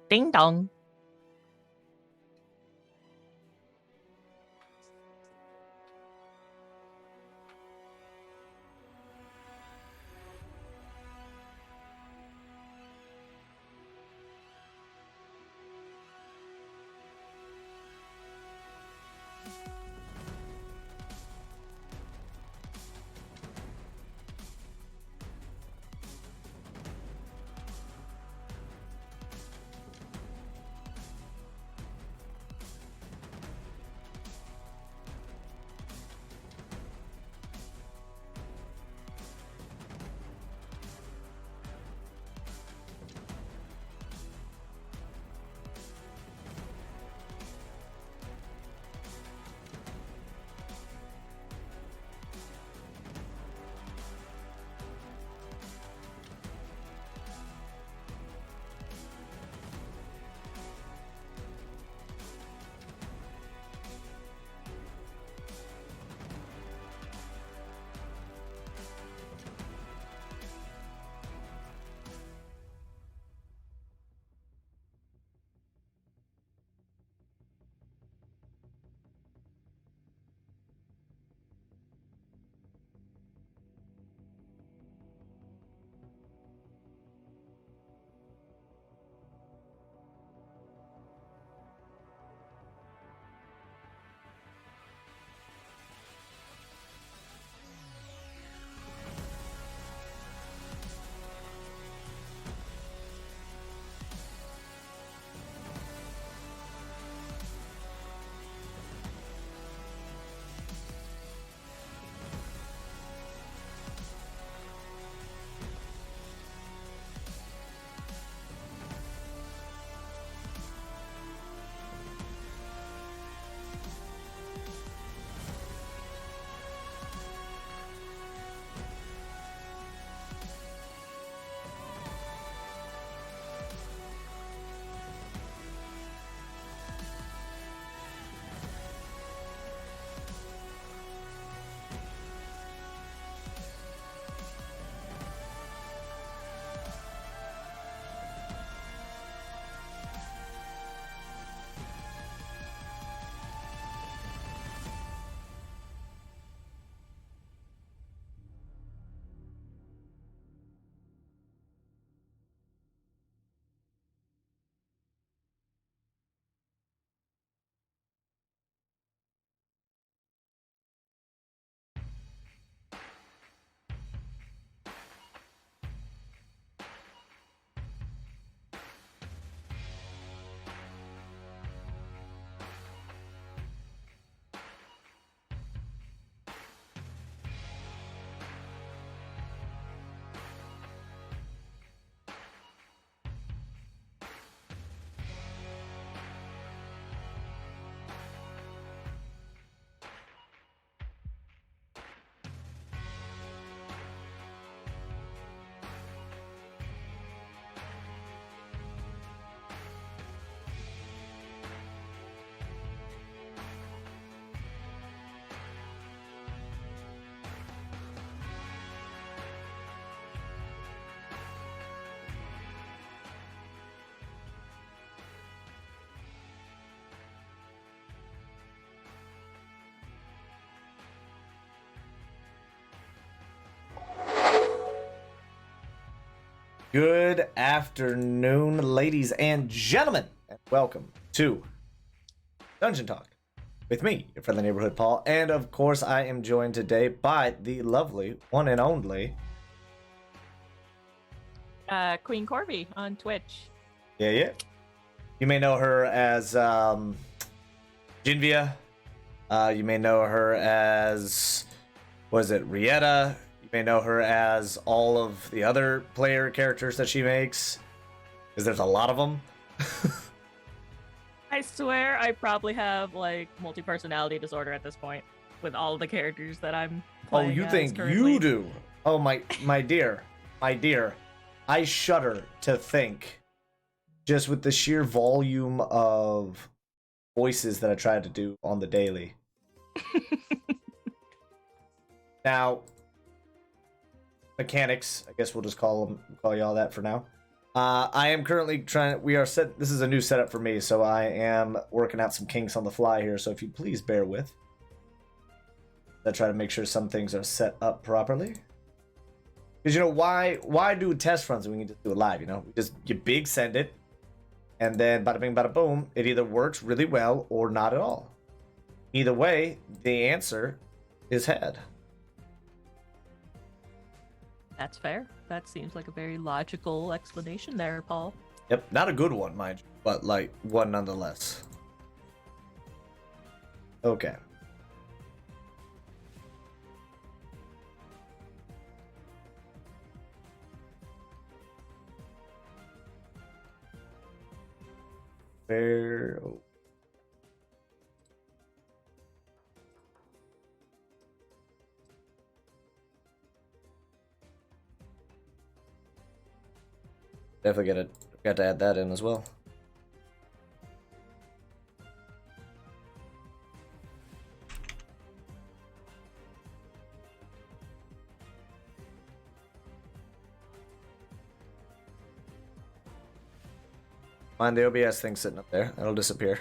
Ding dong. Good afternoon, ladies and gentlemen, and welcome to Dungeon Talk with me, your friendly neighborhood Paul, and of course I am joined today by the lovely one and only Queen Corby on Twitch. Yeah. You may know her as Jinvia. You may know her as, Rieta. You may know her as all of the other player characters that she makes, because there's a lot of them. I swear I probably have like multi-personality disorder at this point with all the characters that I'm playing. Oh, you as think currently. you do? Oh, my dear. I shudder to think, just with the sheer volume of voices that I tried to do on the daily. Now, mechanics, I guess we'll just call y'all that for now. I am currently this is a new setup for me, so I am working out some kinks on the fly here, so if you please bear with. I try to make sure some things are set up properly. Because, why do test runs when we can just do it live, you big send it, and then bada bing, bada boom, it either works really well or not at all. Either way, the answer is head. That's fair. That seems like a very logical explanation there, Paul. Yep, not a good one, mind you, but one nonetheless. Okay. Fair. Definitely got to add that in as well. Find the OBS thing sitting up there. It'll disappear.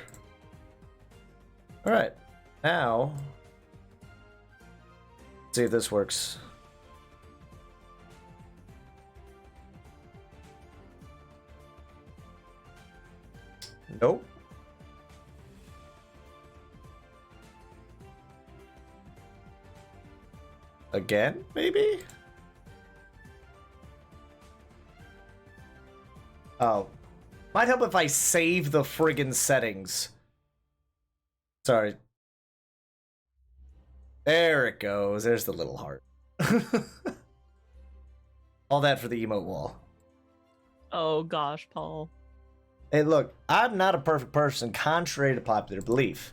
Alright. Now, let's see if this works. Nope. Again, maybe? Oh. Might help if I save the friggin' settings. Sorry. There it goes. There's the little heart. All that for the emote wall. Oh gosh, Paul. Hey, look, I'm not a perfect person, contrary to popular belief.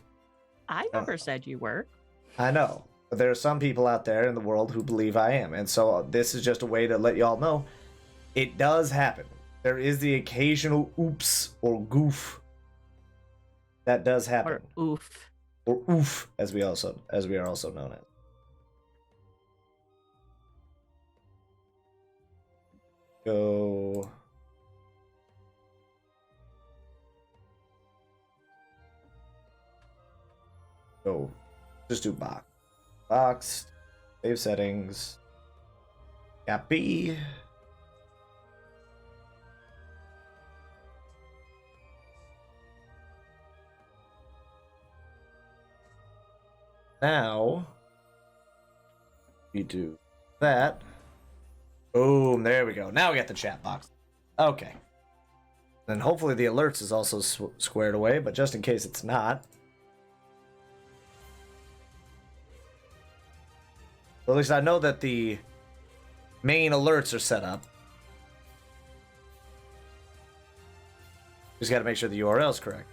I never said you were. I know, but there are some people out there in the world who believe I am, and so this is just a way to let y'all know it does happen. There is the occasional oops or goof that does happen. Or oof. Or oof, as we are also known as. Go. Just do box. Box. Save settings. Copy. Now, we do that. Boom, there we go. Now we got the chat box. Okay. Then hopefully the alerts is also squared away, but just in case it's not. Well, at least I know that the main alerts are set up. Just got to make sure the URL is correct.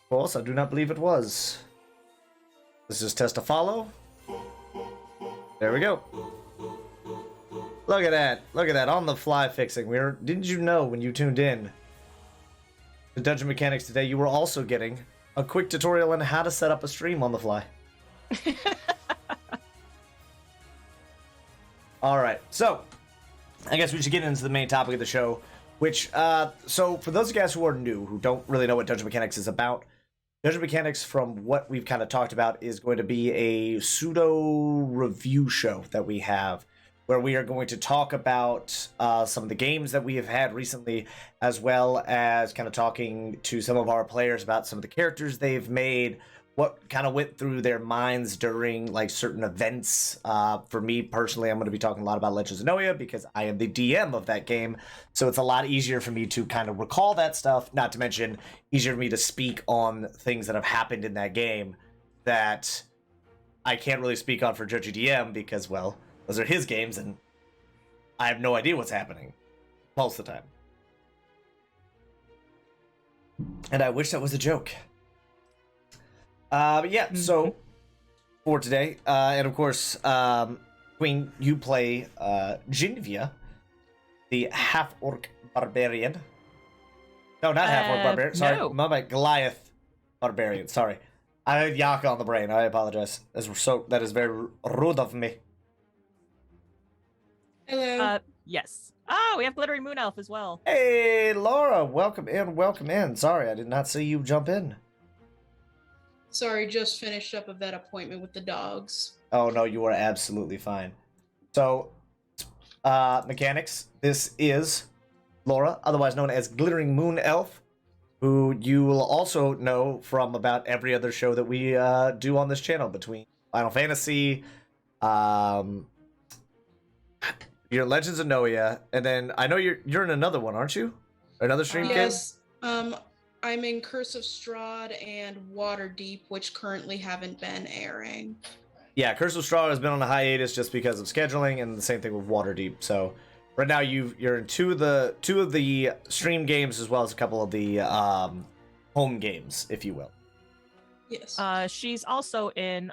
Of course, I do not believe it was. Let's just test a follow. There we go. Look at that. Look at that. On the fly fixing. Didn't you know when you tuned in to Dungeon Mechanics today, you were also getting a quick tutorial on how to set up a stream on the fly. All right, so I guess we should get into the main topic of the show, which, so for those of you guys who are new, who don't really know what Dungeon Mechanics is about, Dungeon Mechanics, from what we've kind of talked about, is going to be a pseudo review show that we have, where we are going to talk about some of the games that we have had recently, as well as kind of talking to some of our players about some of the characters they've made, what kind of went through their minds during like certain events. For me personally, I'm going to be talking a lot about Legends of Noia because I am the DM of that game, so it's a lot easier for me to kind of recall that stuff, not to mention easier for me to speak on things that have happened in that game that I can't really speak on for Judgy DM because, well, those are his games and I have no idea what's happening most of the time. And I wish that was a joke. But yeah, so for today, and of course, Queen, you play Genevieve, the half-orc barbarian. No, not half-orc barbarian. Sorry, no. my bad. Goliath barbarian. Sorry, I had Yaka on the brain. I apologize. That is very rude of me. Hello. Yes. Oh, we have Glittering Moon Elf as well. Hey, Laura, welcome in. Welcome in. Sorry, I did not see you jump in. Sorry, just finished up a vet appointment with the dogs. Oh no, you are absolutely fine. So, mechanics. This is Laura, otherwise known as Glittering Moon Elf, who you will also know from about every other show that we do on this channel, between Final Fantasy, your Legends of Noia, and then I know you're in another one, aren't you? Another stream game? Yes. I'm in Curse of Strahd and Waterdeep, which currently haven't been airing. Yeah, Curse of Straw has been on a hiatus just because of scheduling, and the same thing with Waterdeep. So right now you're in two of the stream games as well as a couple of the home games, if you will. Yes. She's also in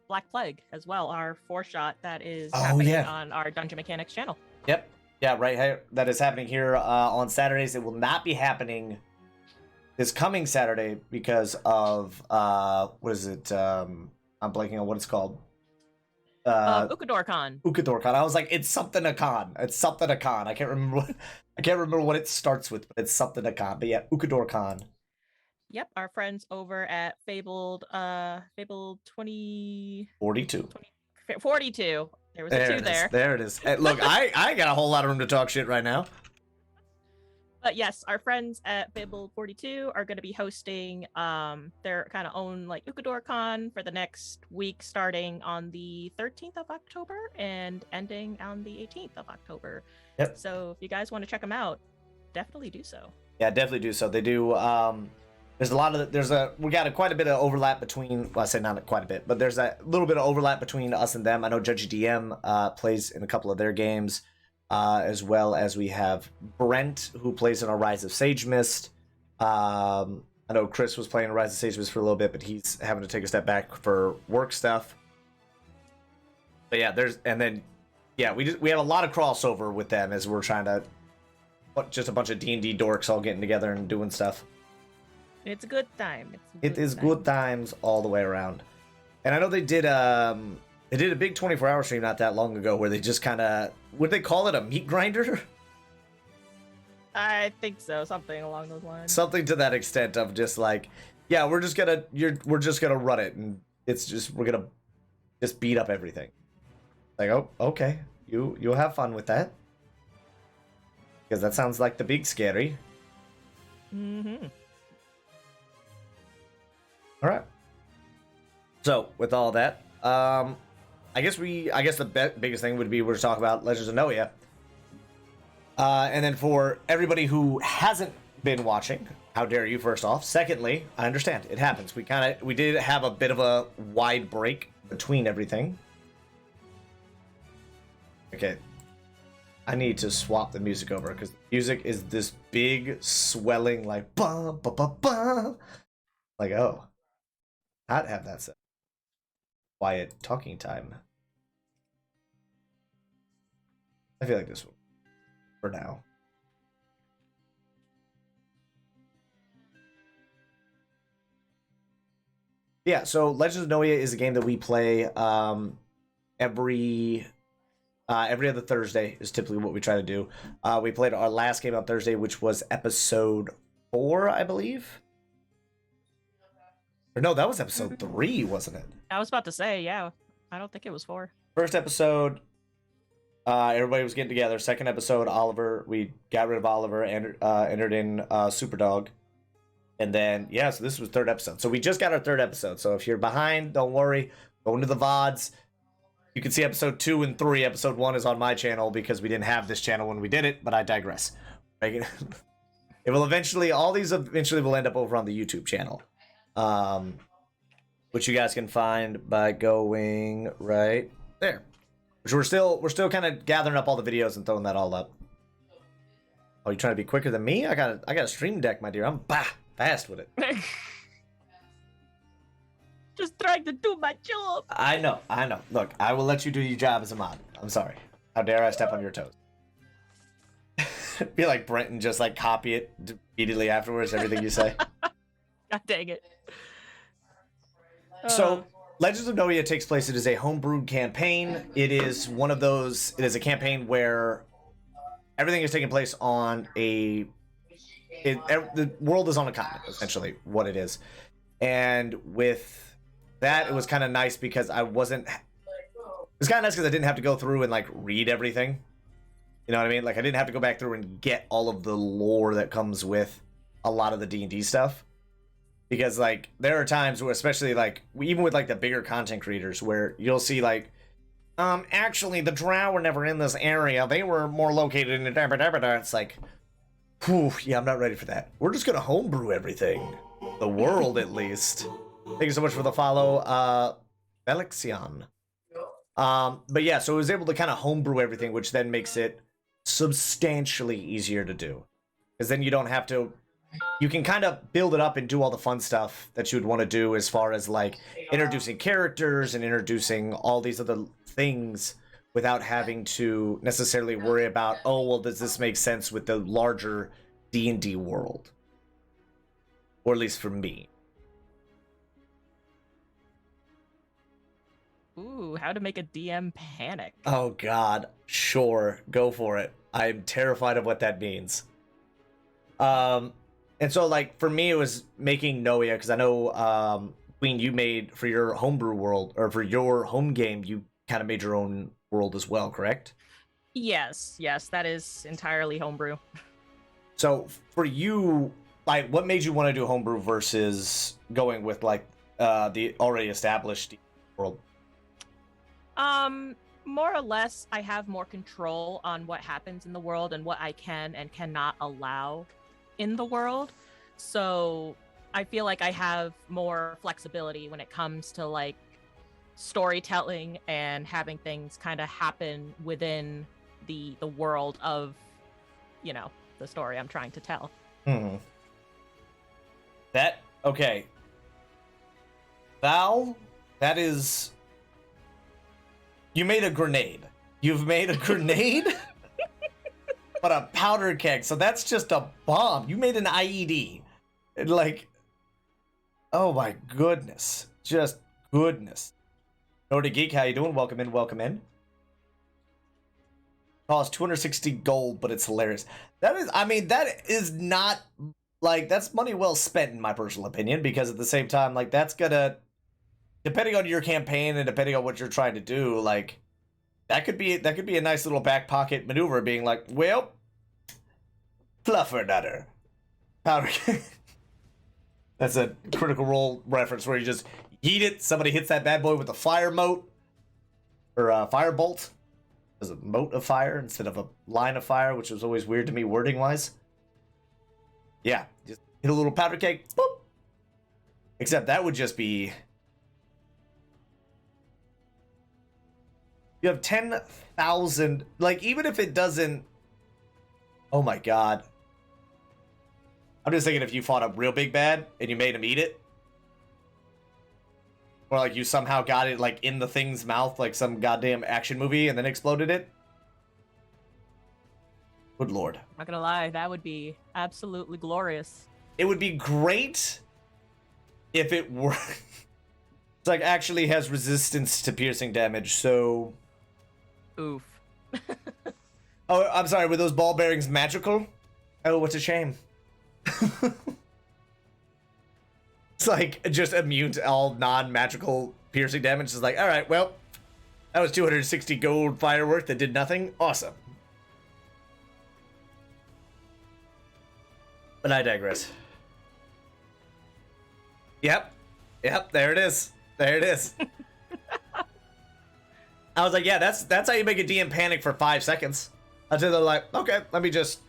Black Plague as well, our 4-shot that is Oh, happening yeah. on our Dungeon Mechanics channel. Yep. Yeah, right here. That is happening here on Saturdays. It will not be happening this coming Saturday because of what is it? I'm blanking on what it's called. Ukador-Con. Ukador-Con. I was like, it's something a con. It's something a con. I can't remember what it starts with, but it's something a con. But yeah, Ukador-Con. Yep, our friends over at Fabled 20... 42. 42. There was a There 2 it is. there. There it is. Hey, look, I got a whole lot of room to talk shit right now. But yes, our friends at Fabled 42 are going to be hosting their kind of own like Ukador-Con for the next week, starting on the 13th of October and ending on the 18th of October. Yep. So if you guys want to check them out, definitely do so. Yeah, definitely do so. They do. We got quite a bit of overlap between. Well, I say not quite a bit, but there's a little bit of overlap between us and them. I know Judgy DM plays in a couple of their games, as well as we have Brent, who plays in our Rise of Sage Mist. I know Chris was playing Rise of Sage Mist for a little bit, but he's having to take a step back for work stuff. But yeah, we have a lot of crossover with them as we're trying to. Just a bunch of D&D dorks all getting together and doing stuff. It's a good time. It is good times all the way around. And I know they did a big 24-hour stream not that long ago where they just kind of, would they call it a meat grinder? I think so, something along those lines. Something to that extent of just like, yeah, we're just gonna run it, and we're gonna just beat up everything. Like, oh, okay, you'll have fun with that. Because that sounds like the big scary. Mm-hmm. All right. So with all that, I guess the biggest thing would be we're to talk about Legends of Noia. And then for everybody who hasn't been watching, how dare you? First off, secondly, I understand it happens. We did have a bit of a wide break between everything. Okay. I need to swap the music over because the music is this big swelling like bum bum bum bum. Like, oh, not have that set. Quiet talking time. I feel like this will for now. Yeah, so Legends of Noia is a game that we play every other Thursday is typically what we try to do. We played our last game on Thursday, which was episode 4, I believe. Or no, that was episode 3, wasn't it? I was about to say, yeah. I don't think it was 4. First episode, Everybody was getting together. Second episode, Oliver. We got rid of Oliver and entered in Superdog. And then, yeah, so this was third episode. So we just got our third episode. So if you're behind, don't worry. Go into the VODs. You can see episode 2 and 3. Episode 1 is on my channel because we didn't have this channel when we did it, but I digress. It will eventually, all these eventually will end up over on the YouTube channel. Which you guys can find by going right there. Which we're still kind of gathering up all the videos and throwing that all up. Oh, you trying to be quicker than me? I got a stream deck, my dear. I'm fast with it. Just trying to do my job. I know. Look, I will let you do your job as a mod. I'm sorry. How dare I step on your toes? Be like Brent and just like copy it immediately afterwards, everything you say. God dang it. So, Legends of Noia takes place. It is a homebrewed campaign. It is one of those. It is a campaign where everything is taking place on the world is on a continent, essentially, what it is. And with that, it was kind of nice because it was kind of nice because I didn't have to go through and like read everything. You know what I mean? Like I didn't have to go back through and get all of the lore that comes with a lot of the D&D stuff. Because, like, there are times where, especially, like, even with, like, the bigger content creators, where you'll see, like, actually, the Drow were never in this area. They were more located in the... It's like, whew, yeah, I'm not ready for that. We're just gonna homebrew everything. The world, at least. Thank you so much for the follow, Alexion. But, yeah, so it was able to kind of homebrew everything, which then makes it substantially easier to do. Because then you don't have to... You can kind of build it up and do all the fun stuff that you would want to do as far as, like, introducing characters and introducing all these other things without having to necessarily worry about, oh, well, does this make sense with the larger D&D world? Or at least for me. Ooh, how to make a DM panic. Oh, God. Sure. Go for it. I'm terrified of what that means. And so, like, for me, it was making Noia, because I know, Queen, you made, for your homebrew world, or for your home game, you kind of made your own world as well, correct? Yes, that is entirely homebrew. So, for you, like, what made you want to do homebrew versus going with, like, the already established world? More or less, I have more control on what happens in the world and what I can and cannot allow in the world, so I feel like I have more flexibility when it comes to like storytelling and having things kind of happen within the world of, you know, the story I'm trying to tell. Okay, Val, that is, you made a grenade. You've made a grenade. But a powder keg, so that's just a bomb. You made an IED. And like, oh my goodness. Just goodness. Nordic Geek, how you doing? Welcome in. Cost 260 gold, but it's hilarious. That is not, like, that's money well spent in my personal opinion, because at the same time, like, that's gonna, depending on your campaign and depending on what you're trying to do, like, that could be a nice little back pocket maneuver, being like, well, fluffernutter. Powder. That's a Critical Role reference where you just yeet it, somebody hits that bad boy with a fire moat, or a fire bolt. There's a moat of fire instead of a line of fire, which was always weird to me wording-wise. Yeah, just hit a little powder keg, boop. Except that would just be... You have 10,000, like, even if it doesn't... Oh my god. I'm just thinking if you fought a real big bad and you made him eat it. Or, like, you somehow got it, like, in the thing's mouth, like some goddamn action movie, and then exploded it. Good lord. Not gonna lie, that would be absolutely glorious. It would be great if it were... It's like, actually has resistance to piercing damage, so... Oof. Oh, I'm sorry, were those ball bearings magical? Oh, what a shame. It's like, just immune to all non-magical piercing damage. It's like, alright, well, That was 260 gold firework that did nothing. Awesome. But I digress. Yep. Yep, there it is. There it is. I was like, yeah, that's how you make a DM panic for 5 seconds. Until they're like, okay, let me just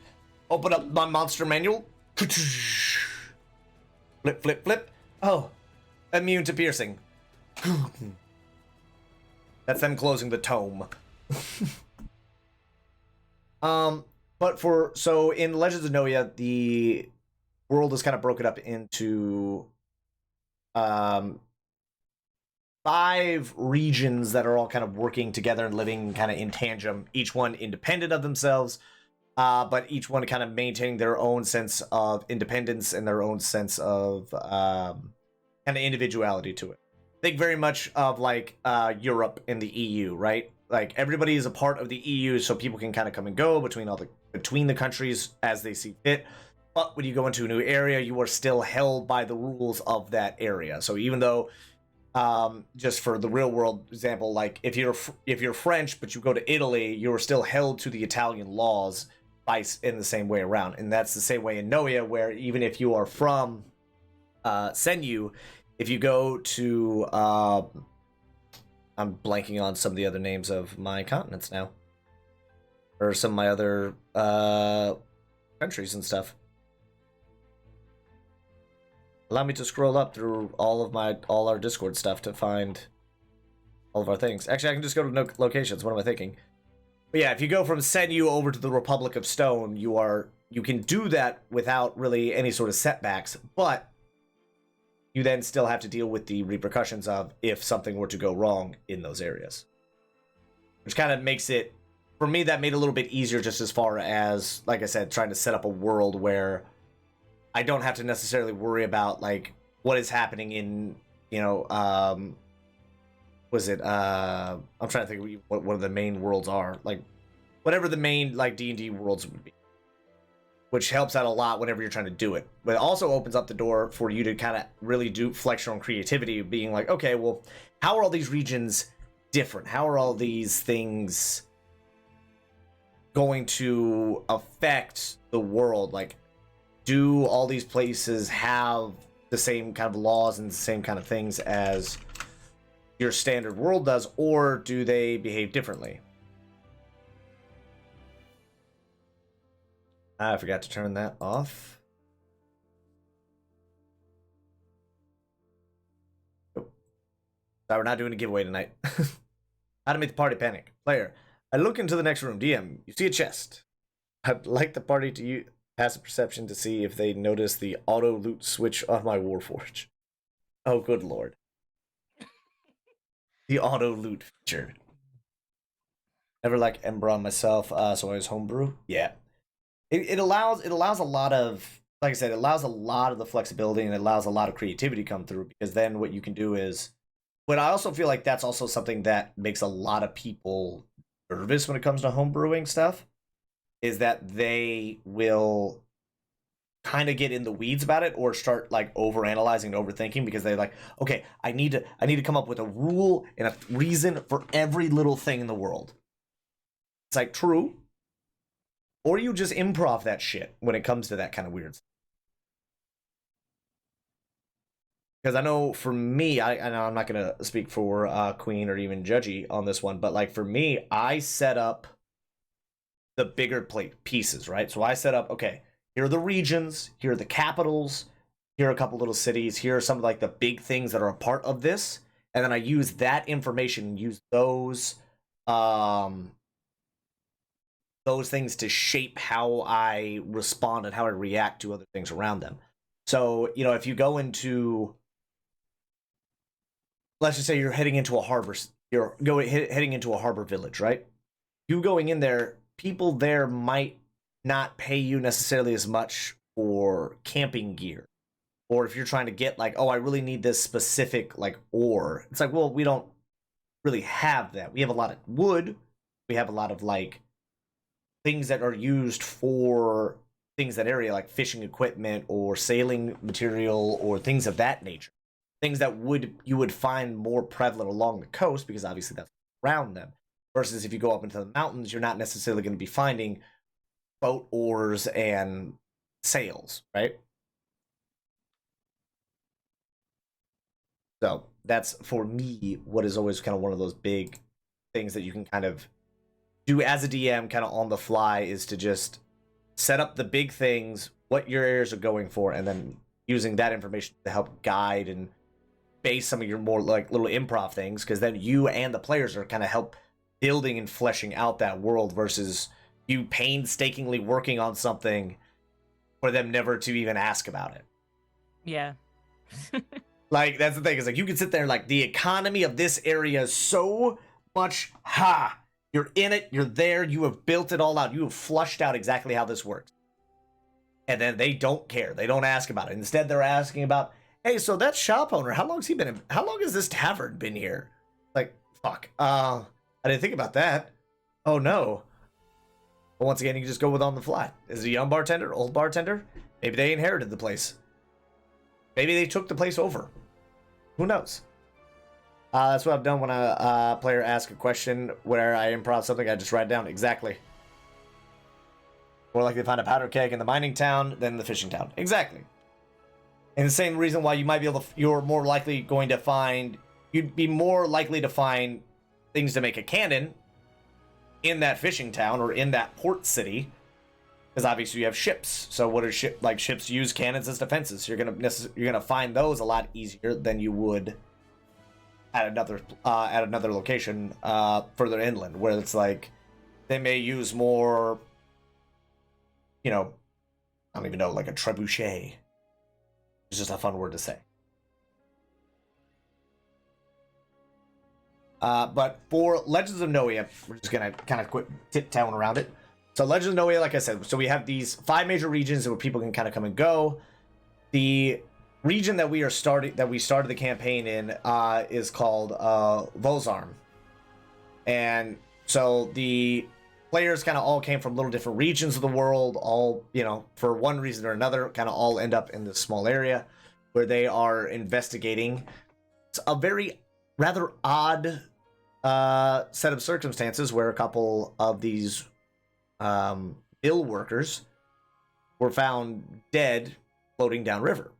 open up my monster manual. Flip, flip, flip. Oh, immune to piercing. That's them closing the tome. So in Legends of Noia, the world is kind of broken up into 5 regions that are all kind of working together and living kind of in tandem, each one independent of themselves, but each one kind of maintaining their own sense of independence and their own sense of kind of individuality to it. Think very much of like Europe and the EU, right? Like everybody is a part of the EU, so people can kind of come and go between the countries as they see fit. But when you go into a new area, you are still held by the rules of that area. So even though, just for the real world example, like if you're French but you go to Italy, you're still held to the Italian laws in the same way around. And that's the same way in Noia, where even if you are from Senyu, if you go to I'm blanking on some of the other names of my continents now, or some of my other countries and stuff. Allow me to scroll up through all our Discord stuff to find all of our things. Actually, I can just go to locations. What am I thinking? But yeah, if you go from Senyu over to the Republic of Stone, you can do that without really any sort of setbacks, but you then still have to deal with the repercussions of if something were to go wrong in those areas. Which kind of makes it, for me, that made it a little bit easier just as far as, like I said, trying to set up a world where I don't have to necessarily worry about, like, what is happening in, I'm trying to think what one of the main worlds are. Like, whatever the main, like, D&D worlds would be. Which helps out a lot whenever you're trying to do it. But it also opens up the door for you to kind of really flex your own creativity, being like, okay, well, how are all these regions different? How are all these things going to affect the world? Like, do all these places have the same kind of laws and the same kind of things as your standard world does, or do they behave differently? I forgot to turn that off. Oh. Sorry, we're not doing a giveaway tonight. How to make the party panic. Player, I look into the next room. DM, you see a chest. I'd like the party to use passive perception to see if they notice the auto loot switch on my Warforge. Oh, good lord. The auto loot feature. Never like Ember on myself, so I was homebrew. Yeah. It allows a lot of, like I said, it allows a lot of the flexibility, and it allows a lot of creativity to come through, because then what you can do is, but I also feel like that's also something that makes a lot of people nervous when it comes to homebrewing stuff, is that they will kind of get in the weeds about it or start like overanalyzing and overthinking, because they're like, okay, I need to come up with a rule and a reason for every little thing in the world. It's like, true. Or you just improv that shit when it comes to that kind of weird stuff. Because I know for me, I know I'm not going to speak for Queen or even Judgy on this one, but like for me, I set up the bigger pieces, right? So I set up, okay, here are the regions, here are the capitals, here are a couple little cities, here are some of like the big things that are a part of this, and then I use that information, use those things to shape how I respond and how I react to other things around them. So, if you go into, let's just say you're heading into a harbor, heading into a harbor village, right? You going in there, people there might not pay you necessarily as much for camping gear. Or if you're trying to get like, oh, I really need this specific like ore. It's like, well, we don't really have that. We have a lot of wood. We have a lot of like things that are used for things that area, like fishing equipment or sailing material or things of that nature. Things that you would find more prevalent along the coast, because obviously that's around them. Versus if you go up into the mountains, you're not necessarily going to be finding boat oars and sails, right? So that's, for me, what is always kind of one of those big things that you can kind of do as a DM kind of on the fly, is to just set up the big things, what your areas are going for, and then using that information to help guide and base some of your more like little improv things, because then you and the players are kind of help building and fleshing out that world, versus you painstakingly working on something for them never to even ask about it. Yeah. Like, that's the thing, is like, you can sit there like, the economy of this area is so much, you're in it, you're there, you have built it all out, you have flushed out exactly how this works. And then they don't care, they don't ask about it. Instead, they're asking about, hey, so that shop owner, how long has this tavern been here? Like, fuck, I didn't think about that. Oh no. But once again, you can just go with on the fly. Is it a young bartender, old bartender? Maybe they inherited the place. Maybe they took the place over. Who knows? That's what I've done when a player asks a question where I improv something. I just write it down exactly. More likely to find a powder keg in the mining town than the fishing town. Exactly. And the same reason why you might be able to, you'd be more likely to find things to make a cannon in that fishing town or in that port city, because obviously you have ships. So what are ships use cannons as defenses. You're gonna find those a lot easier than you would at another location further inland, where it's like they may use more, I don't even know, like a trebuchet. It's just a fun word to say. But for Legends of Noia, we're just gonna kind of quit tiptoeing around it. So Legends of Noia, like I said, so we have these 5 major regions where people can kind of come and go. The region that we started the campaign in is called Vozarm. And so the players kind of all came from little different regions of the world, all, for one reason or another, kind of all end up in this small area where they are investigating. It's a very rather odd set of circumstances where a couple of these mill workers were found dead floating downriver.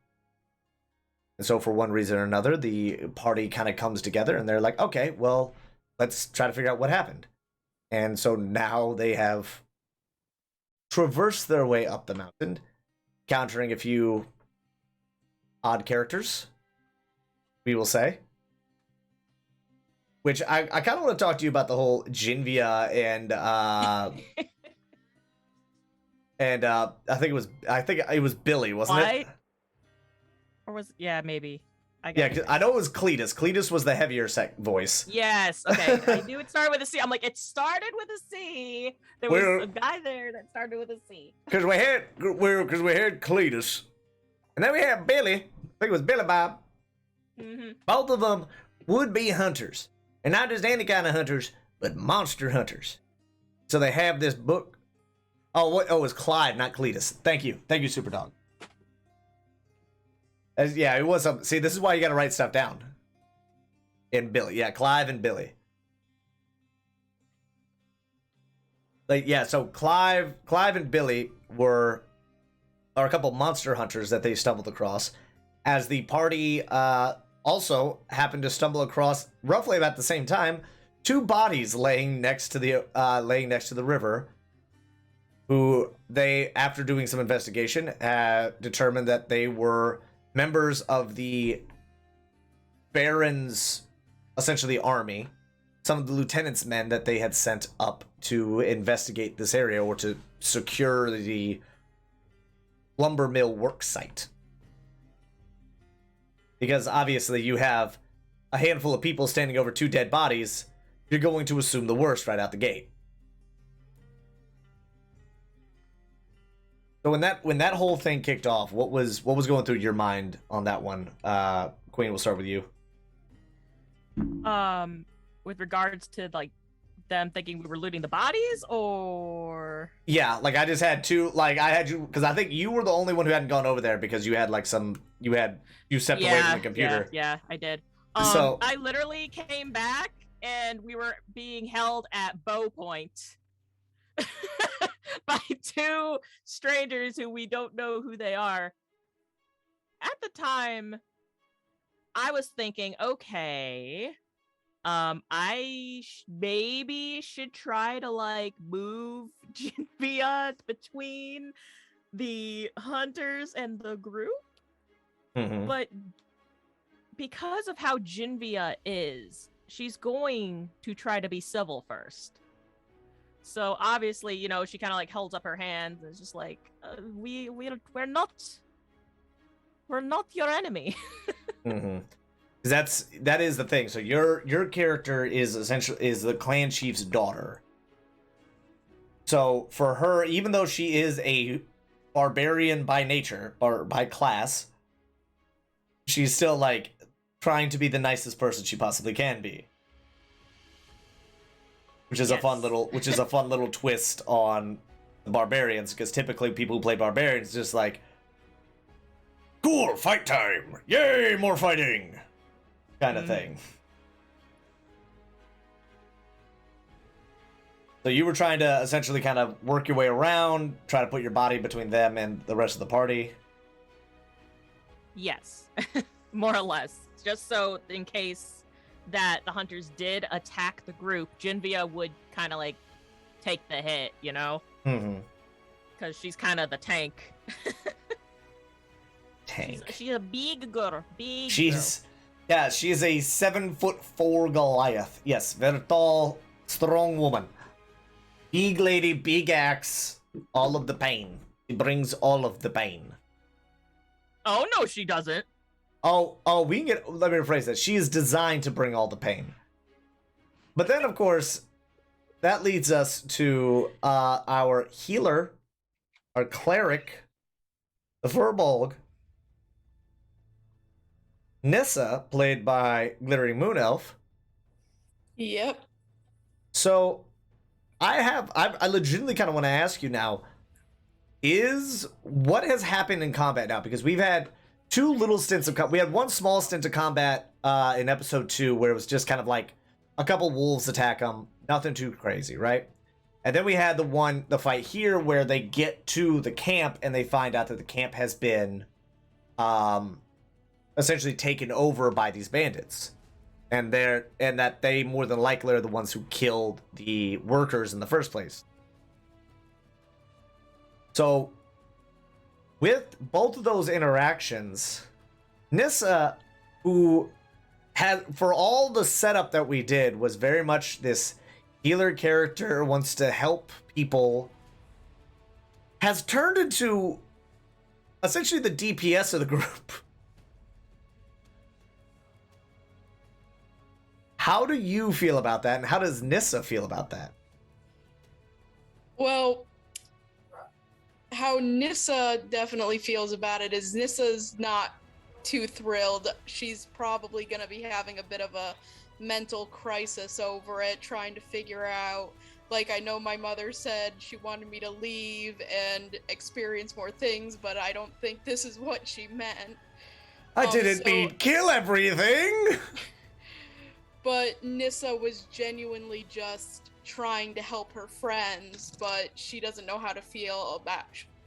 And so for one reason or another, the party kind of comes together and they're like, okay, well, let's try to figure out what happened. And so now they have traversed their way up the mountain, encountering a few odd characters, we will say. Which I kind of want to talk to you about the whole Jinvia and I think it was Billy, wasn't it? Or was maybe. Yeah, cause I know it was Cletus. Cletus was the heavier voice. Yes. Okay. I knew it started with a C. I'm like, it started with a C. There was a guy there that started with a C. Because we had Cletus, and then we had Billy. I think it was Billy Bob. Mm-hmm. Both of them would be hunters, and not just any kind of hunters, but monster hunters. So they have this book. Oh, it was Clyde, not Cletus. Thank you, Super Dog. Yeah, it was some. See, this is why you got to write stuff down. And Billy, yeah, Clive and Billy. Like, yeah, so Clive and Billy are a couple monster hunters that they stumbled across, as the party also happened to stumble across, roughly about the same time, 2 bodies laying next to the river, who they, after doing some investigation, determined that they were members of the Baron's, essentially, army, some of the lieutenant's men that they had sent up to investigate this area or to secure the lumber mill work site. Because obviously you have a handful of people standing over 2 dead bodies, you're going to assume the worst right out the gate. So when that whole thing kicked off, what was going through your mind on that one? Queen, we'll start with you. With regards to like them thinking we were looting the bodies, or yeah, like I just had two, like I had you because I think you were the only one who hadn't gone over there because you had like you stepped away from the computer. Yeah, I did. So I literally came back and we were being held at bow point by two strangers who we don't know who they are. At the time, I was thinking, okay, I maybe should try to like move Jinvia between the hunters and the group. Mm-hmm. But because of how Jinvia is, she's going to try to be civil first. So obviously, you know, she kind of like holds up her hands and is just like, we're not your enemy. Mm-hmm. That is the thing. So your character is essentially the clan chief's daughter. So for her, even though she is a barbarian by nature or by class, she's still like trying to be the nicest person she possibly can be. Which is a fun little twist on the barbarians, because typically people who play barbarians just like, cool, fight time! Yay, more fighting! Kind of thing. So you were trying to essentially kind of work your way around, try to put your body between them and the rest of the party. Yes, more or less. Just so in case that the hunters did attack the group, Jinvia would kind of like take the hit, you know? Mm-hmm. Because she's kind of the tank. Tank. She's a big girl. Yeah, she is a 7'4" Goliath. Yes, very tall, strong woman. Big lady, big axe, all of the pain. She brings all of the pain. Oh, no, she doesn't. Oh, let me rephrase that. She is designed to bring all the pain. But then, of course, that leads us to our healer, our cleric, the Furbolg, Nissa, played by Glittering Moon Elf. Yep. So, I legitimately kind of want to ask you now, what has happened in combat now? Because we've had two little stints of combat. We had one small stint of combat in episode 2 where it was just kind of like a couple wolves attack them. Nothing too crazy, right? And then we had the fight here where they get to the camp and they find out that the camp has been essentially taken over by these bandits. And that they more than likely are the ones who killed the workers in the first place. So, with both of those interactions, Nissa, who had, for all the setup that we did, was very much this healer character, wants to help people, has turned into essentially the DPS of the group. How do you feel about that, and how does Nissa feel about that? Well, how Nissa definitely feels about it is Nissa's not too thrilled. She's probably going to be having a bit of a mental crisis over it, trying to figure out, like, I know my mother said she wanted me to leave and experience more things, but I don't think this is what she meant. I didn't mean kill everything! But Nissa was genuinely just trying to help her friends, but she doesn't know how to feel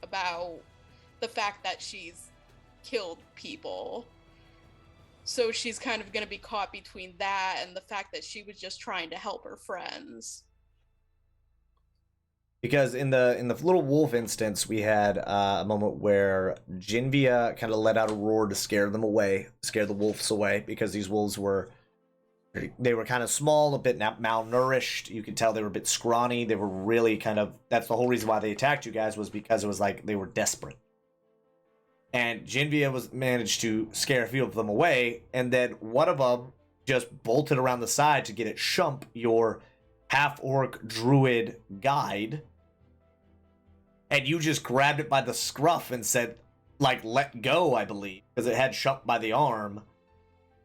about the fact that she's killed people. So she's kind of going to be caught between that and the fact that she was just trying to help her friends. Because in the little wolf instance, we had a moment where Jinvia kind of let out a roar to scare them away, scare the wolves away, because these wolves were kind of small, a bit malnourished. You could tell they were a bit scrawny. They were really kind of, that's the whole reason why they attacked you guys, was because it was like they were desperate. And Jinvia managed to scare a few of them away, and then one of them just bolted around the side to get at Shump, your half-orc druid guide. And you just grabbed it by the scruff and said, like, let go, I believe, because it had Shump by the arm.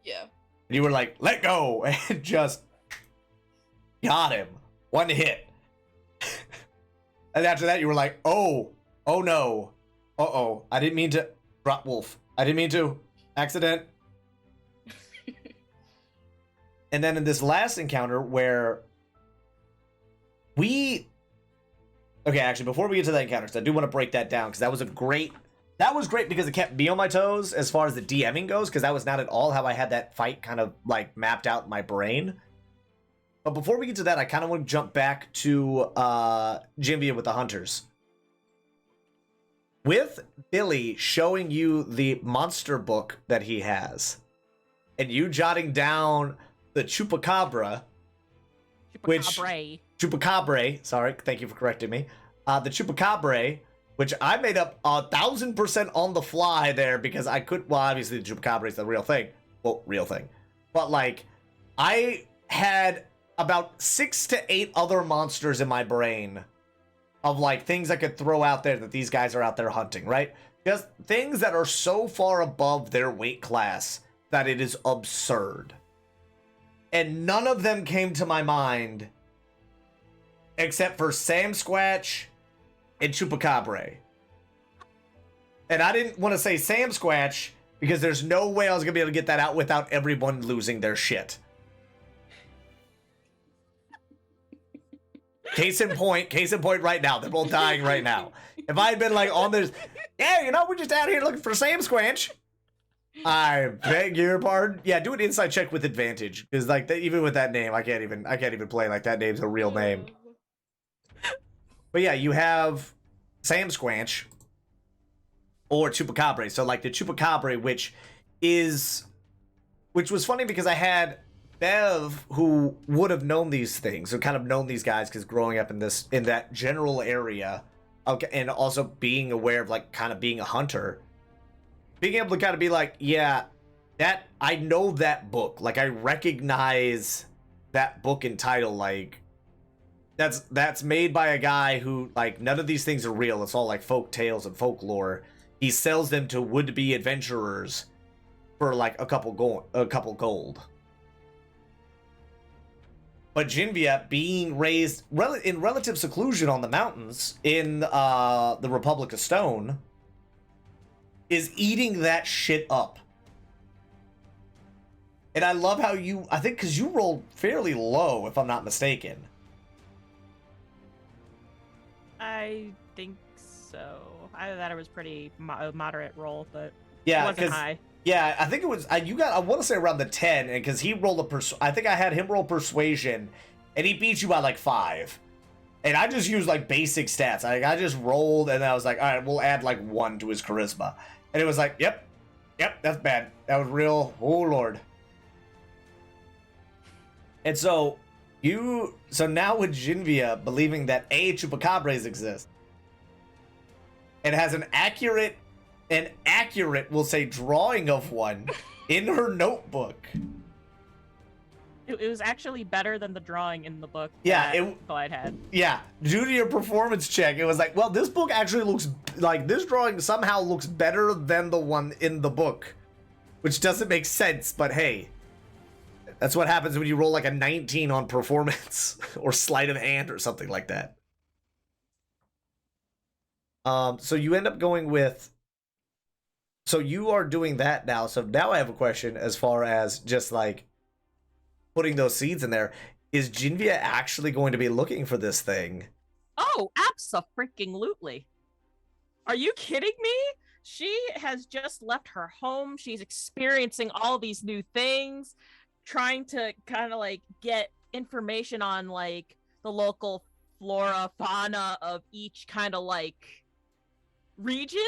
Yeah. And you were like, let go, and just got him. One hit. And after that, you were like, oh no. Uh-oh, I didn't mean to. Drop wolf. I didn't mean to. Accident. And then in this last encounter where we... Okay, actually, before we get to that encounter, because I do want to break that down, because that was great because it kept me on my toes as far as the DMing goes, because that was not at all how I had that fight kind of, like, mapped out in my brain. But before we get to that, I kind of want to jump back to Jinvia with the Hunters. With Billy showing you the monster book that he has, and you jotting down the Chupacabra, Chupacabra, sorry, thank you for correcting me. The Chupacabra, which I made up 1,000% on the fly there because I could, well, obviously the Chupacabra is the real thing. Well, real thing. But, like, I had about 6 to 8 other monsters in my brain of, like, things I could throw out there that these guys are out there hunting, right? Just things that are so far above their weight class that it is absurd. And none of them came to my mind except for Sam Squatch and Chupacabra. And I didn't want to say Sam Squatch because there's no way I was going to be able to get that out without everyone losing their shit. Case in point right now. They're both dying right now. If I had been like on this, yeah, you know, we're just out here looking for Sam Squatch. I beg your pardon. Yeah, do an inside check with advantage, because like even with that name, I can't even play like that name's a real name. But yeah, you have Sam Squatch or Chupacabra. So like the Chupacabra, which was funny because I had Bev, who would have known these things, who kind of known these guys because growing up in that general area, okay, and also being aware of like kind of being a hunter, being able to kind of be like, yeah, that I know that book, like I recognize that book and title, like that's made by a guy who like none of these things are real. It's all like folk tales and folklore. He sells them to would-be adventurers for like a couple gold. But Jinvia, being raised in relative seclusion on the mountains in the Republic of Stone, is eating that shit up. And I love how I think because you rolled fairly low, if I'm not mistaken. I think so. Either that or it was pretty moderate roll, but yeah, it wasn't high. Yeah, I think it was. I want to say around the 10, and because he rolled I think I had him roll persuasion, and he beat you by like 5. And I just used like basic stats. I just rolled, and I was like, all right, we'll add like 1 to his charisma, and it was like, yep, that's bad. That was real. Oh lord. And so now with Jinvia believing that Chupacabras exist, and has an accurate, we'll say, drawing of one in her notebook. It was actually better than the drawing in the book. Yeah, Glide had. Yeah, due to your performance check, it was like, well, this book actually looks like this drawing somehow looks better than the one in the book, which doesn't make sense. But hey, that's what happens when you roll like a 19 on performance or sleight of hand or something like that. So you end up going with. So you are doing that now. So now I have a question as far as just like putting those seeds in there. Is Jinvia actually going to be looking for this thing? Oh, abso-freaking-lutely. Are you kidding me? She has just left her home. She's experiencing all these new things, trying to kind of like get information on like the local flora, fauna of each kind of like region.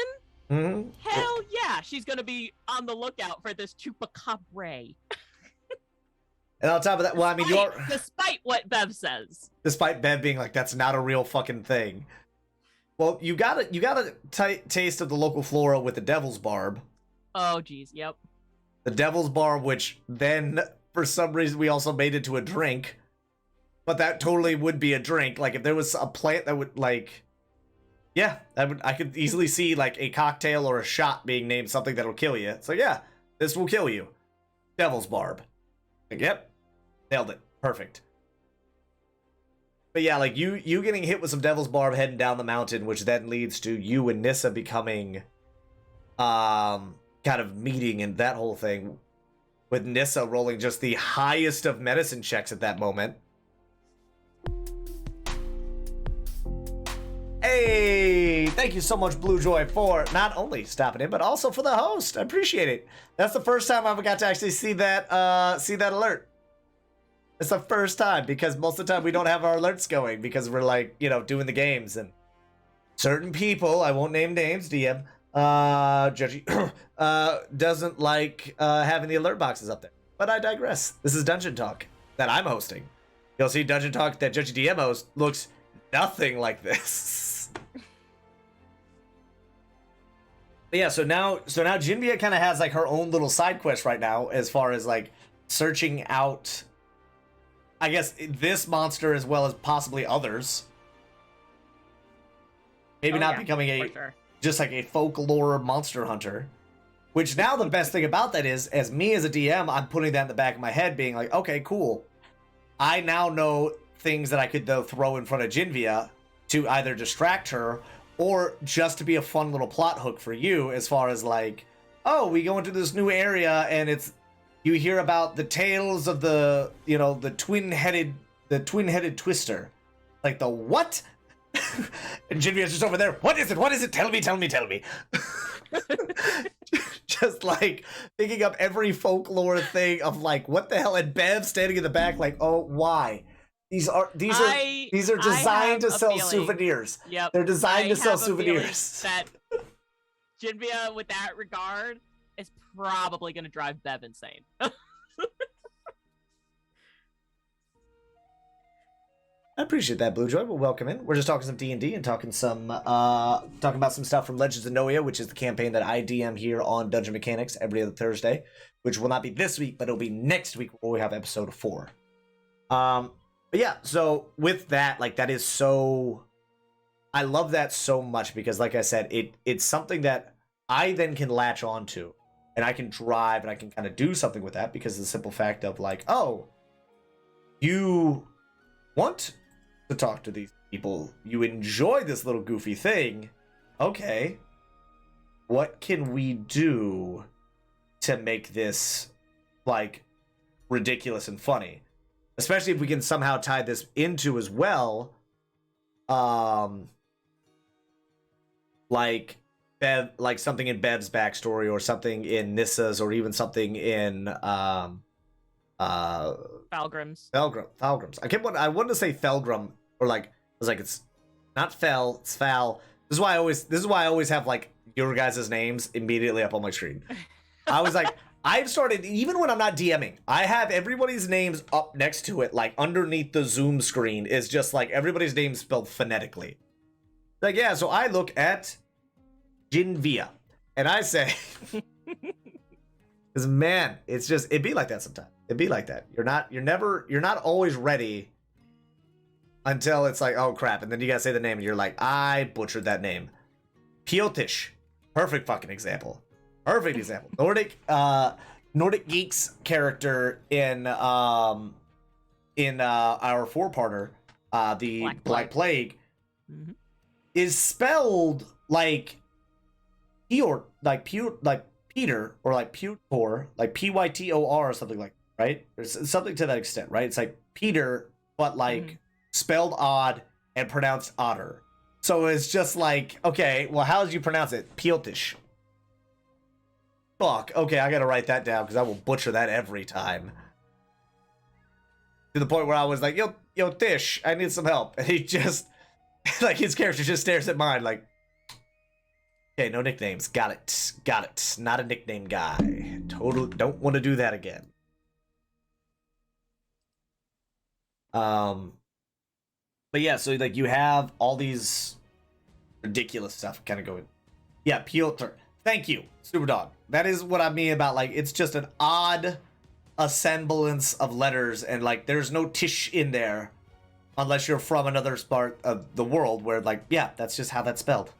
Mm-hmm. Hell yeah, she's gonna be on the lookout for this Chupacabra. And on top of that, well, I mean, despite what Bev says. Despite Bev being like, that's not a real fucking thing. Well, you got a taste of the local flora with the Devil's Barb. Oh, geez, yep. The Devil's Barb, which then, for some reason, we also made into a drink. But that totally would be a drink. Like, if there was a plant that would, like... Yeah, I could easily see, like, a cocktail or a shot being named something that'll kill you. So, yeah, this will kill you. Devil's Barb. Like, yep. Nailed it. Perfect. But yeah, like, you getting hit with some Devil's Barb heading down the mountain, which then leads to you and Nissa becoming, kind of meeting and that whole thing. with Nissa rolling just the highest of medicine checks at that moment. Hey, thank you so much, Blue Joy, for not only stopping in, but also for the host. I appreciate it. That's the first time I ever got to actually see that alert. It's the first time, because most of the time we don't have our alerts going because we're like, you know, doing the games, and certain people, I won't name names, DM, Judgy, doesn't like having the alert boxes up there. But I digress. This is Dungeon Talk that I'm hosting. You'll see Dungeon Talk that Judgy DM hosts looks nothing like this. But yeah, so now Jinvia kind of has like her own little side quest right now, as far as like searching out, I guess, this monster as well as possibly others. Maybe not becoming just like a folklore monster hunter. Which now the best thing about that is, as me as a DM, I'm putting that in the back of my head, being like, okay, cool. I now know things that I could though throw in front of Jinvia to either distract her or just to be a fun little plot hook for you, as far as like, oh, we go into this new area and it's, you hear about the tales of the, you know, the twin-headed twister. Like, the what? And Jinvia's just over there. What is it? What is it? Tell me. Just like picking up every folklore thing of like, what the hell? And Bev standing in the back like, oh, why? These are designed to sell souvenirs. Yep. They're designed to sell souvenirs. That Jinvia, with that regard, is probably going to drive Bev insane. I appreciate that, Blue Joy. Well, welcome in. We're just talking some D&D and talking about some stuff from Legends of Noia, which is the campaign that I DM here on Dungeon Mechanics every other Thursday, which will not be this week, but it'll be next week where we have episode 4. But yeah, so with that, like, that is so, I love that so much, because like I said, it's something that I then can latch onto, and I can drive, and I can kind of do something with that, because of the simple fact of like, oh, you want to talk to these people, you enjoy this little goofy thing, okay, what can we do to make this like ridiculous and funny, especially if we can somehow tie this into as well, like Bev, like something in Bev's backstory, or something in Nissa's, or even something in Falgrim's. I wanted to say Felgrim, or like, I was like, it's not Fel, it's Fal. This is why I always have like your guys' names immediately up on my screen. I was like, I've started, even when I'm not DMing, I have everybody's names up next to it, like underneath the Zoom screen is just like everybody's name spelled phonetically. Like, yeah, so I look at Jinvia and I say, because man, it's just, it'd be like that sometimes. It'd be like that. You're not always ready until it's like, oh crap, and then you gotta say the name and you're like, I butchered that name. Piotish. Perfect fucking example. Nordic Geeks character in our 4-parter, the Black Plague, mm-hmm. is spelled like Peter, or like Putor, like Pytor or something like that, right? There's something to that extent, right? It's like Peter, but like spelled odd and pronounced odder. So it's just like, okay, well, how did you pronounce it? Piotish. Fuck, okay, I gotta write that down because I will butcher that every time. To the point where I was like, yo, Tish, I need some help. And he just, like, his character just stares at mine like, okay, no nicknames. Got it. Not a nickname guy. Totally don't want to do that again. But yeah, so like you have all these ridiculous stuff kind of going. Yeah, Piotr. Thank you, Superdog. That is what I mean about like it's just an odd assemblance of letters, and like there's no Tish in there unless you're from another part of the world where like, yeah, that's just how that's spelled.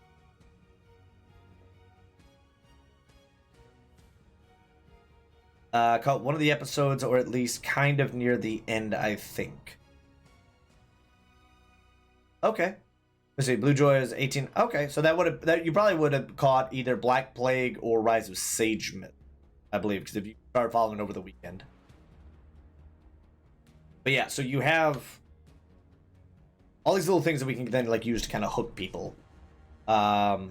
Caught one of the episodes, or at least kind of near the end, I think. Okay. Let's see, Blue Joy is 18. Okay, so that you probably would have caught either Black Plague or Rise of Sage Myth. I believe, because if you start following over the weekend. But yeah, so you have all these little things that we can then like use to kind of hook people. So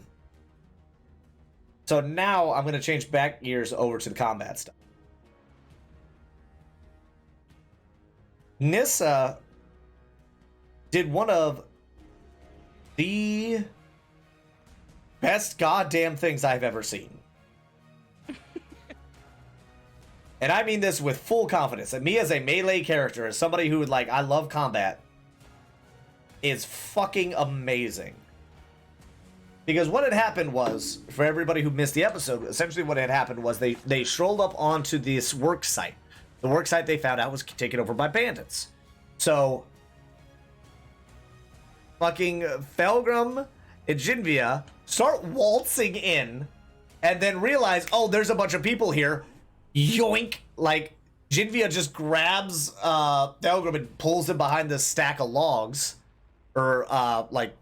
now I'm going to change back gears over to the combat stuff. Nissa did one of the best goddamn things I've ever seen. And I mean this with full confidence. And me as a melee character, as somebody who would like, I love combat, is fucking amazing. Because what had happened was, for everybody who missed the episode, essentially what had happened was they strolled up onto this work site. The work site they found out was taken over by bandits. So, fucking Felgrim and Jinvia start waltzing in and then realize, oh, there's a bunch of people here. Yoink! Like, Jinvia just grabs Felgrim and pulls him behind this stack of logs. Or, like,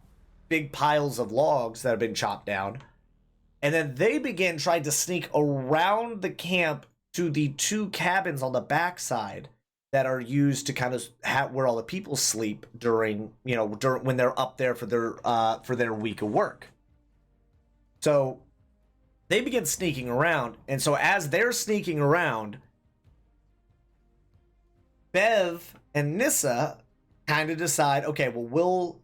big piles of logs that have been chopped down. And then they begin trying to sneak around the camp to the 2 cabins on the backside that are used to kind of where all the people sleep during, you know, when they're up there for their week of work. So they begin sneaking around, and so as they're sneaking around, Bev and Nissa kind of decide, okay, well,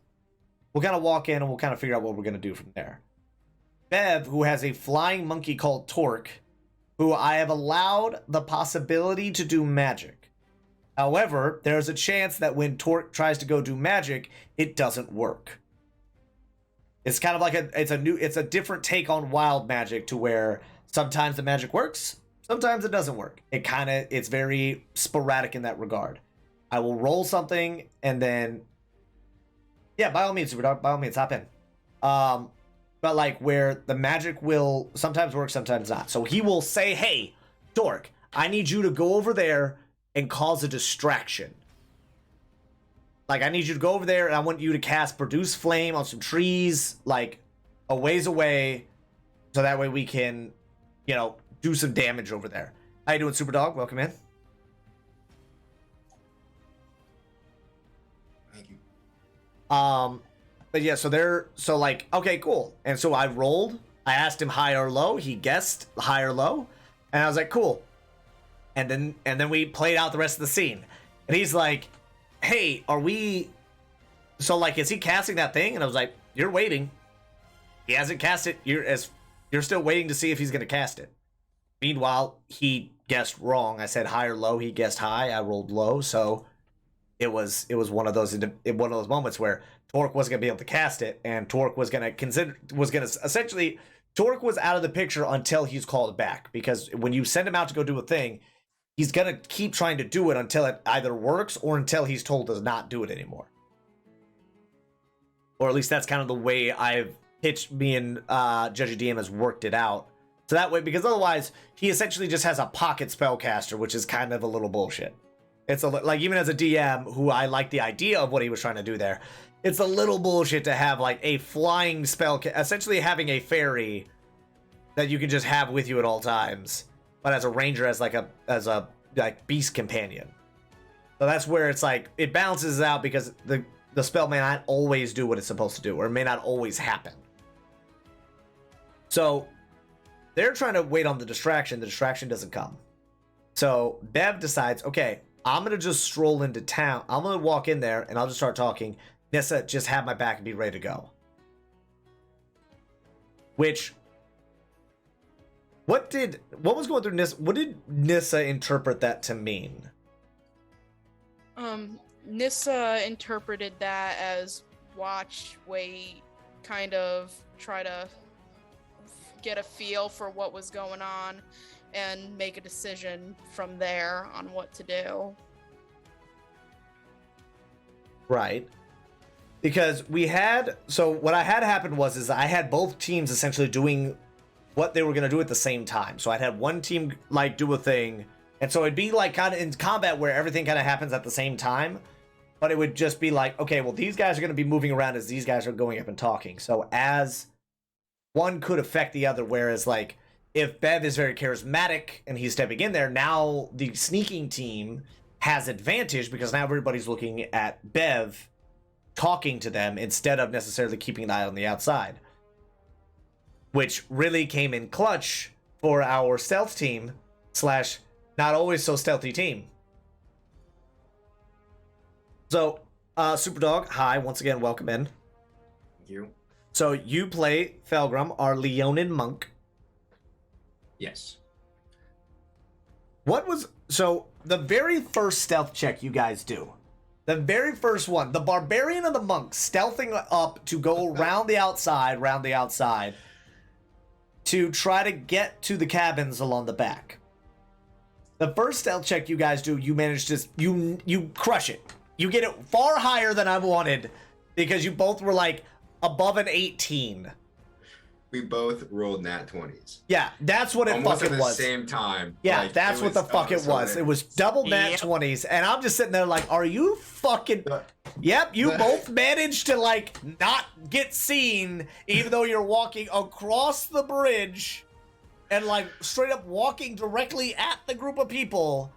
we'll kind of walk in and we'll kind of figure out what we're going to do from there. Bev, who has a flying monkey called Torque, who I have allowed the possibility to do magic. However, there's a chance that when Torque tries to go do magic, it doesn't work. It's kind of like it's a different take on wild magic, to where sometimes the magic works, sometimes it doesn't work. It's very sporadic in that regard. I will roll something and then, yeah, by all means, Superdog, by all means, hop in. But like where the magic will sometimes work, sometimes not. So he will say, hey, Dork, I need you to go over there and cause a distraction. Like, I need you to go over there and I want you to cast Produce Flame on some trees, like, a ways away, so that way we can, you know, do some damage over there. How you doing, Superdog? Welcome in. Thank you. But yeah, so like, okay, cool. And so I rolled. I asked him high or low. He guessed high or low. And I was like, cool. And then we played out the rest of the scene. And he's like, hey, are we... So, like, is he casting that thing? And I was like, you're waiting. He hasn't cast it. You're still waiting to see if he's going to cast it. Meanwhile, he guessed wrong. I said high or low. He guessed high. I rolled low. So it was one of those moments where Torque wasn't going to be able to cast it, and Torque was going to essentially... Torque was out of the picture until he's called back, because when you send him out to go do a thing, he's going to keep trying to do it until it either works or until he's told to not do it anymore. Or at least that's kind of the way I've pitched, me and Judgy DM has worked it out. So that way, because otherwise, he essentially just has a pocket spellcaster, which is kind of a little bullshit. It's like, even as a DM, who I like the idea of what he was trying to do there, it's a little bullshit to have like a flying spell, essentially having a fairy that you can just have with you at all times, but as a ranger, as a beast companion. So that's where it's like it balances out, because the spell may not always do what it's supposed to do, or it may not always happen. So they're trying to wait on the distraction. The distraction doesn't come. So Bev decides, okay, I'm gonna just stroll into town. I'm gonna walk in there and I'll just start talking. Nissa, just have my back and be ready to go. Which, what was going through Nissa? What did Nissa interpret that to mean? Nissa interpreted that as watch, wait, kind of try to get a feel for what was going on and make a decision from there on what to do. Right. Because what I had happen was I had both teams essentially doing what they were going to do at the same time. So I'd had one team like do a thing, and so it'd be like kind of in combat where everything kind of happens at the same time, but it would just be like, okay, well, these guys are going to be moving around as these guys are going up and talking. So as one could affect the other, whereas like if Bev is very charismatic and he's stepping in there, now the sneaking team has advantage because now everybody's looking at Bev talking to them instead of necessarily keeping an eye on the outside. Which really came in clutch for our stealth team / not always so stealthy team. So, Superdog, hi, once again, welcome in. Thank you. So you play Felgrim, our Leonin monk. Yes. So the very first stealth check you guys do, the very first one, the barbarian and the monk stealthing up to go round the outside, to try to get to the cabins along the back. The first stealth check you guys do, you manage to, you crush it. You get it far higher than I wanted because you both were like above an 18. We both rolled nat 20s. Yeah, that's what it Almost fucking at the was. same time. Yeah, Like, that's what the fuck it was. It was double nat 20s, and I'm just sitting there like, are you fucking... Yep, you both managed to, like, not get seen, even though you're walking across the bridge and, like, straight up walking directly at the group of people.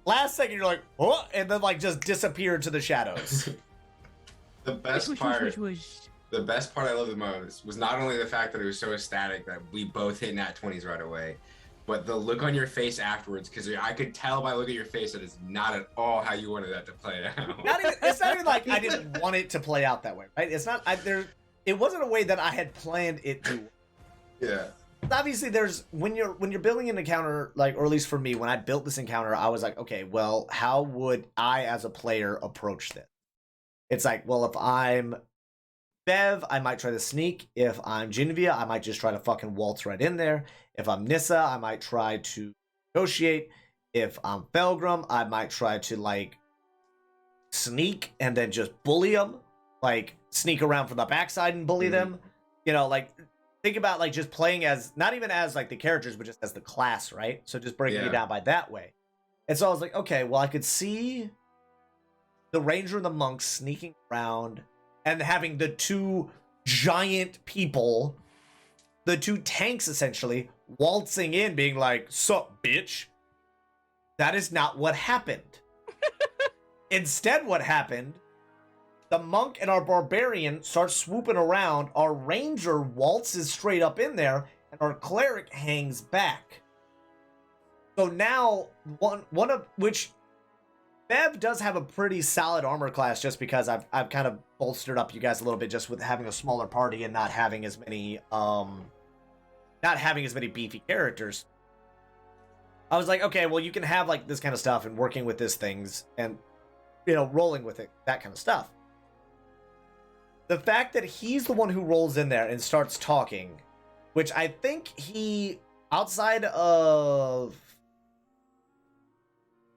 Last second, you're like, oh, and then, like, just disappear into the shadows. The best part... The best part I love the most was not only the fact that it was so ecstatic that we both hit nat 20s right away, but the look on your face afterwards, because I could tell by looking at your face that it's not at all how you wanted that to play out. It's not even like I didn't want it to play out that way, right? It's not. It wasn't a way that I had planned it to. Yeah. Obviously, when you're building an encounter, like, or at least for me, when I built this encounter, I was like, okay, well, how would I as a player approach this? It's like, well, if I'm Bev, I might try to sneak. If I'm Genevieve, I might just try to fucking waltz right in there. If I'm Nissa, I might try to negotiate. If I'm Felgrim, I might try to, like, sneak and then just bully them. Like, sneak around from the backside and bully them. You know, like, think about, like, just playing as, not even as, like, the characters, but just as the class, right? So just breaking it down by that way. And so I was like, okay, well, I could see the ranger and the monk sneaking around and having the two giant people, the two tanks essentially, waltzing in, being like, sup, bitch? That is not what happened. Instead, what happened, the monk and our barbarian start swooping around, our ranger waltzes straight up in there, and our cleric hangs back. So now, one of which... Bev does have a pretty solid armor class just because I've kind of bolstered up you guys a little bit just with having a smaller party and not having as many beefy characters. I was like, okay, well, you can have like this kind of stuff and working with these things and, you know, rolling with it, that kind of stuff. The fact that he's the one who rolls in there and starts talking, which I think he, outside of...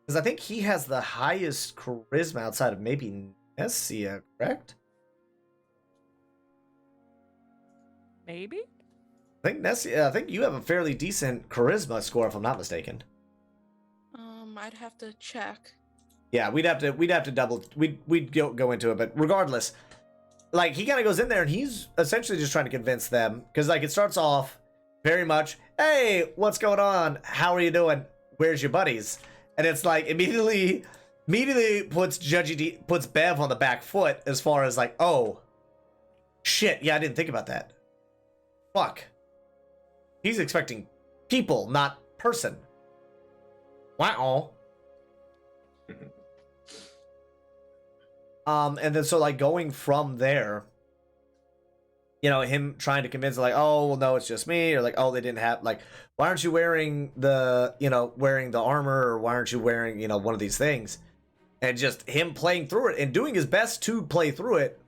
Because I think he has the highest charisma outside of maybe Nessia, correct? Maybe? I think Nessia, I think you have a fairly decent charisma score, if I'm not mistaken. I'd have to check. Yeah, we'd have to go into it, but regardless, like, he kind of goes in there and he's essentially just trying to convince them, because, like, it starts off very much, hey, what's going on? How are you doing? Where's your buddies? And it's like immediately puts puts Bev on the back foot as far as like, oh, shit, yeah, I didn't think about that. Fuck. He's expecting people, not person. Wow. And then so like going from there, you know, him trying to convince like, oh, well, no, it's just me, or like, oh, they didn't have, like, why aren't you wearing the armor, or why aren't you wearing, you know, one of these things? And just him playing through it and doing his best to play through it.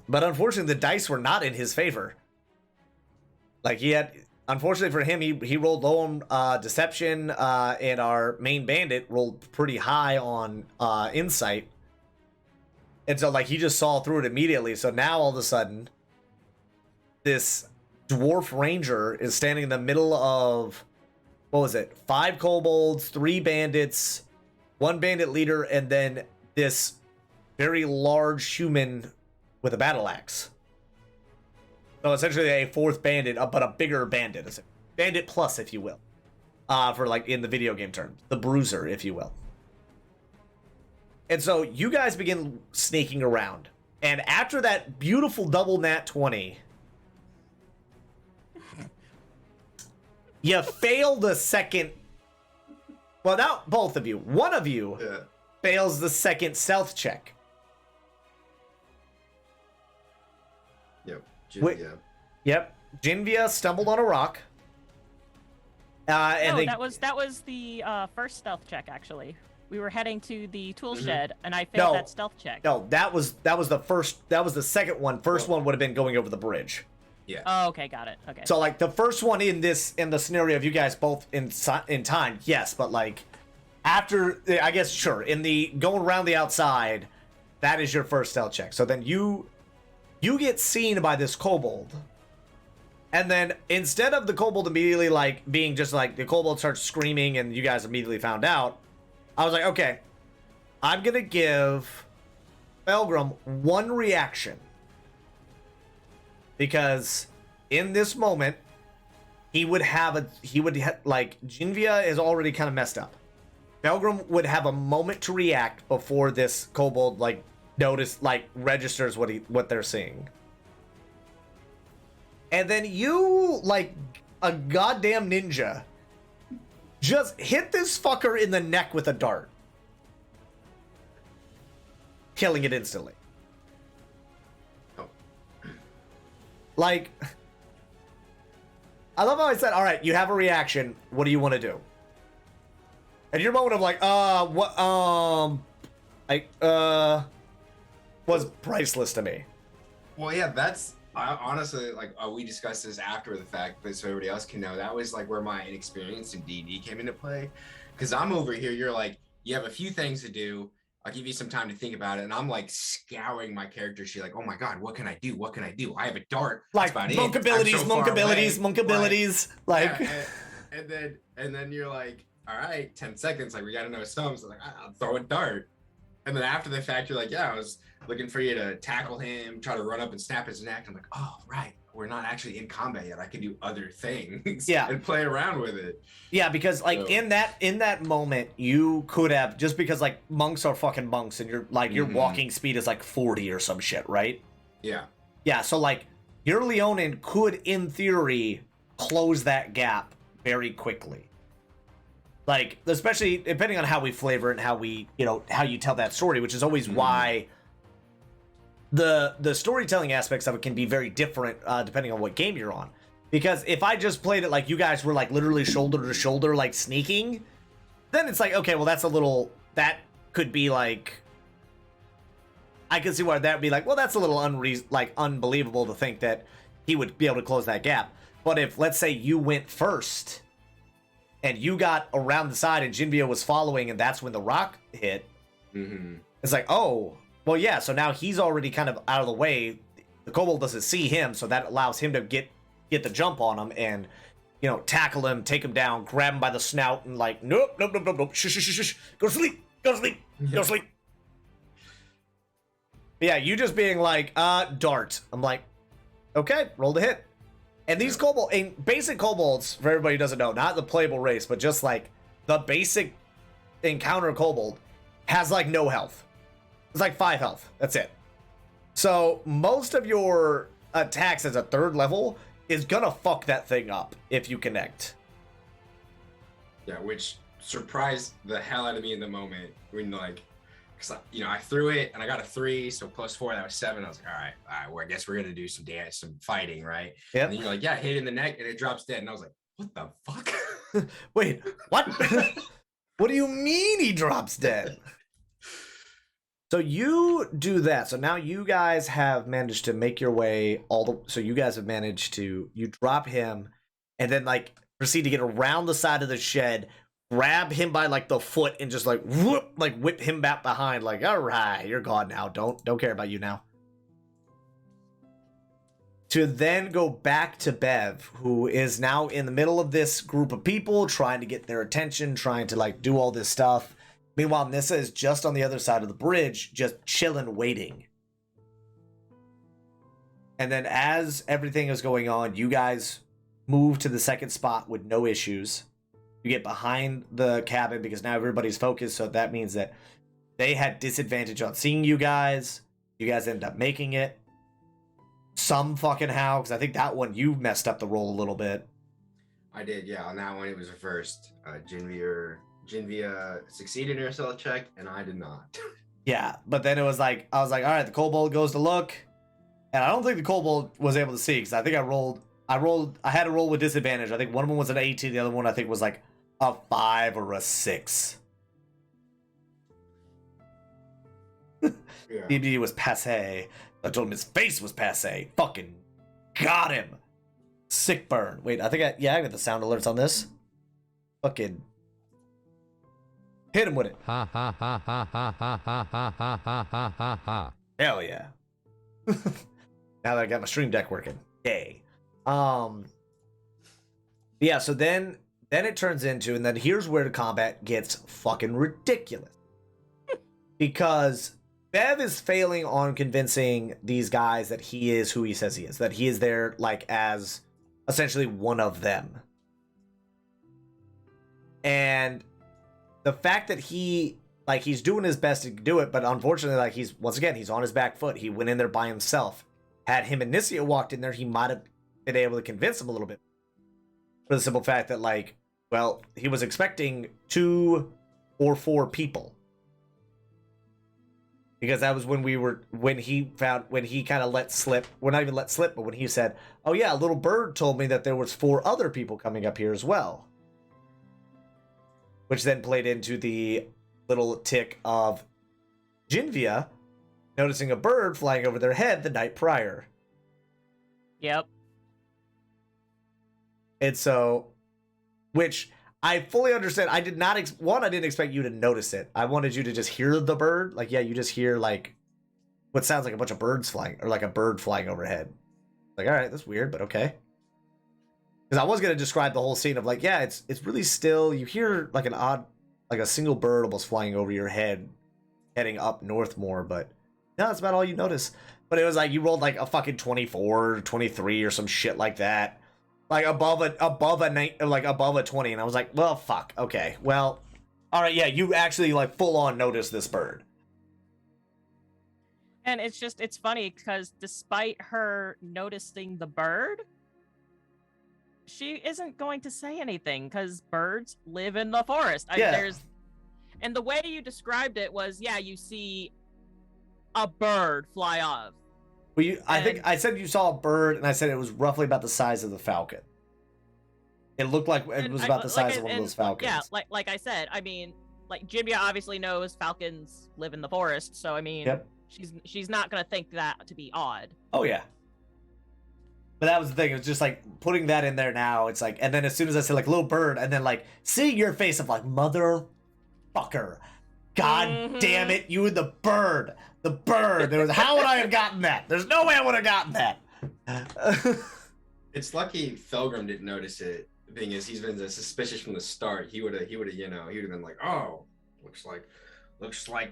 But unfortunately, the dice were not in his favor. Like, he had, unfortunately for him, he rolled low on deception, and our main bandit rolled pretty high on insight. And so, like, he just saw through it immediately. So now, all of a sudden, this dwarf ranger is standing in the middle of, what was it? 5 kobolds, 3 bandits, 1 bandit leader, and then this very large human with a battle axe. So essentially a 4th bandit, but a bigger bandit. Bandit Plus, if you will. For like in the video game term. The Bruiser, if you will. And so you guys begin sneaking around. And after that beautiful double nat 20, you fail the second. Well, not both of you. One of you fails the second stealth check. Yep. Jinvia. Yep. Jinvia stumbled on a rock. And that was the first stealth check, actually. We were heading to the tool shed, and I failed that stealth check. No, that was the first. That was the second one. First one would have been going over the bridge. Yeah. Oh, okay, got it. Okay. So like the first one in the scenario of you guys both in time, yes, but like after, I guess, sure, in the going around the outside, that is your first stealth check. So then you get seen by this kobold. And then instead of the kobold immediately like being just like the kobold starts screaming and you guys immediately found out, I was like, okay, I'm gonna give Belgrim one reaction because in this moment like Jinvia is already kind of messed up. Belgrim would have a moment to react before this kobold like registers what they're seeing. And then you, like a goddamn ninja, just hit this fucker in the neck with a dart. Killing it instantly. Oh. Like, I love how I said, all right, you have a reaction. What do you want to do? And your moment of like, was priceless to me. Well, yeah, I honestly, like, we discussed this after the fact, but so everybody else can know, that was like where my inexperience in D&D came into play. Because I'm over here, you're like, you have a few things to do. I'll give you some time to think about it. And I'm like scouring my character sheet, like, oh my God, what can I do? What can I do? I have a dart. Like monk abilities. Like, yeah, and then you're like, all right, 10 seconds. Like, we got to know some. So like, I'll throw a dart. And then after the fact, you're like, yeah, I was looking for you to tackle him, try to run up and snap his neck. I'm like, oh, right. We're not actually in combat yet. I can do other things and play around with it. Yeah, because like in that moment, you could have, just because like monks are fucking monks and you're like, your walking speed is like 40 or some shit, right? Yeah. Yeah, so like your Leonin could, in theory, close that gap very quickly. Like, especially depending on how we flavor it and how we, how you tell that story, which is always why the storytelling aspects of it can be very different depending on what game you're on. Because if I just played it like you guys were like literally shoulder to shoulder, like sneaking, then it's like, okay, well that could be like, I could see why that would be like, well, that's a little unbelievable to think that he would be able to close that gap. But if, let's say, you went first and you got around the side and Jinvia was following and that's when the rock hit, it's like, oh, well, yeah, so now he's already kind of out of the way. The kobold doesn't see him, so that allows him to get the jump on him and, tackle him, take him down, grab him by the snout and like, nope, shh, go to sleep. But yeah, you just being like, dart. I'm like, okay, roll the hit. And these basic kobolds, for everybody who doesn't know, not the playable race, but just like the basic encounter kobold has like no health. It's like 5 health. That's it. So most of your attacks as a 3rd level is gonna fuck that thing up if you connect. Yeah, which surprised the hell out of me in the moment when like, cause I threw it and I got a 3, so +4, that was 7. I was like, all right, well, I guess we're gonna do some dance, some fighting, right? Yeah. And then you're like, yeah, hit it in the neck and it drops dead, and I was like, what the fuck? Wait, what? What do you mean he drops dead? So you do that. So now you guys have managed to make your way so you guys have managed to, you drop him and then like proceed to get around the side of the shed, grab him by like the foot and just like whoop, like whip him back behind, like, all right, you're gone now. Don't care about you now. To then go back to Bev, who is now in the middle of this group of people trying to get their attention, trying to like do all this stuff. Meanwhile, Nissa is just on the other side of the bridge, just chilling, waiting. And then as everything is going on, you guys move to the second spot with no issues. You get behind the cabin because now everybody's focused, so that means that they had disadvantage on seeing you guys. You guys ended up making it. Some fucking how, because I think that one you messed up the roll a little bit. I did, yeah. On that one, it was reversed. Jinvia succeeded in her stealth check, and I did not. Yeah, but then it was like, I was like, all right, the kobold goes to look. And I don't think the kobold was able to see, because I think I had to roll with disadvantage. I think one of them was an 18, the other one I think was like a 5 or a 6. Yeah. DB was passe. I told him his face was passe. Fucking got him. Sick burn. Wait, I got the sound alerts on this. Fucking hit him with it. Ha ha ha ha ha ha ha ha ha ha ha ha. Hell yeah. Now that I got my stream deck working. Yay. Yeah, so then it turns into, and then here's where the combat gets fucking ridiculous. Because Bev is failing on convincing these guys that he is who he says he is. That he is there, like, as essentially one of them. And the fact that he's doing his best to do it, but unfortunately, like, he's on his back foot. He went in there by himself. Had him and Nissia walked in there, he might have been able to convince him a little bit. For the simple fact that, like, well, he was expecting 2 or 4 people. Because that was when he kind of let slip, well, not even let slip, but when he said, oh yeah, a little bird told me that there was 4 other people coming up here as well. Which then played into the little tick of Jinvia noticing a bird flying over their head the night prior. Yep. And so, which I fully understand. I did not, I didn't expect you to notice it. I wanted you to just hear the bird. Like, yeah, you just hear, like, what sounds like a bunch of birds flying, or like a bird flying overhead. Like, all right, that's weird, but okay. Because I was going to describe the whole scene of, like, yeah, it's really still, you hear, like, an odd, like a single bird almost flying over your head, heading up north more, but no, that's about all you notice. But it was like, you rolled, like, a fucking 24, 23, or some shit like that. Like above a 20, and I was like, well, fuck, okay, well, all right, yeah, you actually like full on noticed this bird. And it's funny because despite her noticing the bird, she isn't going to say anything because birds live in the forest. And the way you described it was, yeah, you see a bird fly off. Well, I think I said you saw a bird, and I said it was roughly about the size of the falcon. It looked like it was about the size of one of those falcons. Yeah, like I said, I mean, like Jibia obviously knows falcons live in the forest, so I mean, yep. She's not gonna think that to be odd. Oh yeah. But that was the thing. It was just like putting that in there now. It's like, and then as soon as I said like little bird, and then like seeing your face of like motherfucker, god damn it, you and the bird. The bird. How would I have gotten that? There's no way I would have gotten that. It's lucky Felgrim didn't notice it. The thing is, he's been suspicious from the start. He would have, been like, oh, looks like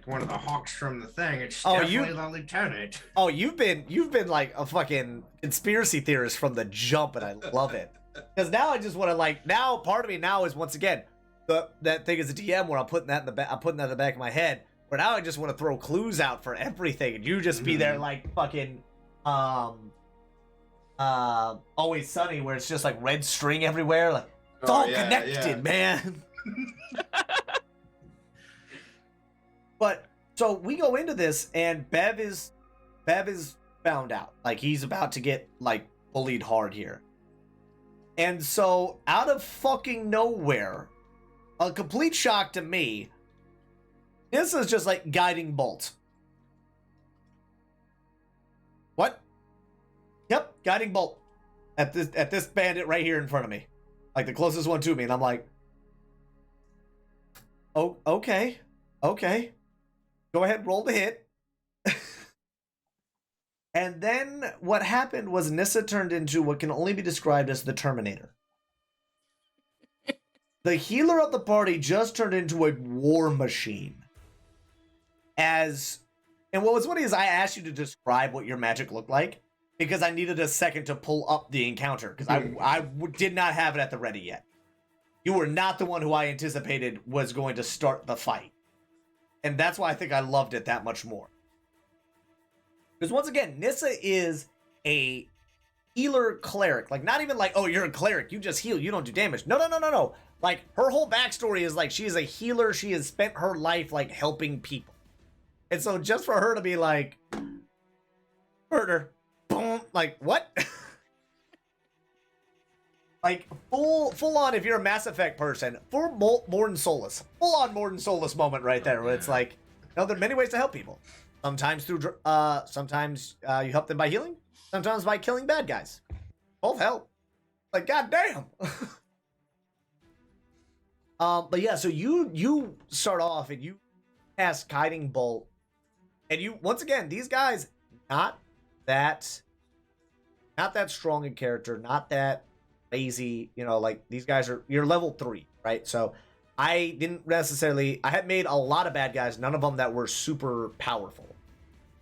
one of the hawks from the thing. It's definitely the lieutenant. Oh, you've been like a fucking conspiracy theorist from the jump, and I love it. Because now I just want to now part of me now is once again that thing as a DM where I'm putting that in the back of my head. But now I just want to throw clues out for everything, and you just be there like fucking Always Sunny, where it's just like red string everywhere, like it's all connected, man. But so we go into this, and Bev is found out, like he's about to get like bullied hard here, and so out of fucking nowhere, a complete shock to me. This is just like guiding bolt. What? Yep, guiding bolt at this bandit right here in front of me, like the closest one to me, and I'm like, oh, okay, go ahead, roll the hit. And then what happened was Nissa turned into what can only be described as the Terminator. The healer of the party just turned into a war machine. And what was funny is I asked you to describe what your magic looked like, because I needed a second to pull up the encounter because I did not have it at the ready yet. You were not the one who I anticipated was going to start the fight. And that's why I think I loved it that much more. Because once again, Nissa is a healer cleric. Like, not even like, oh, you're a cleric, you just heal, you don't do damage. No. Like, her whole backstory is like, she is a healer, she has spent her life, like, helping people. And so just for her to be like, murder, boom, like, what? Like, full on, if you're a Mass Effect person, for Morden Solus, full on Morden Solus moment right there, where it's like, there are many ways to help people. Sometimes through, sometimes you help them by healing, sometimes by killing bad guys. Both help. Like, goddamn. But yeah, so you start off and you cast Guiding Bolt, and you, once again, these guys, not that strong in character, not that crazy, you know, like, these guys are, you're level 3, right? So I didn't necessarily, I had made a lot of bad guys, none of them that were super powerful.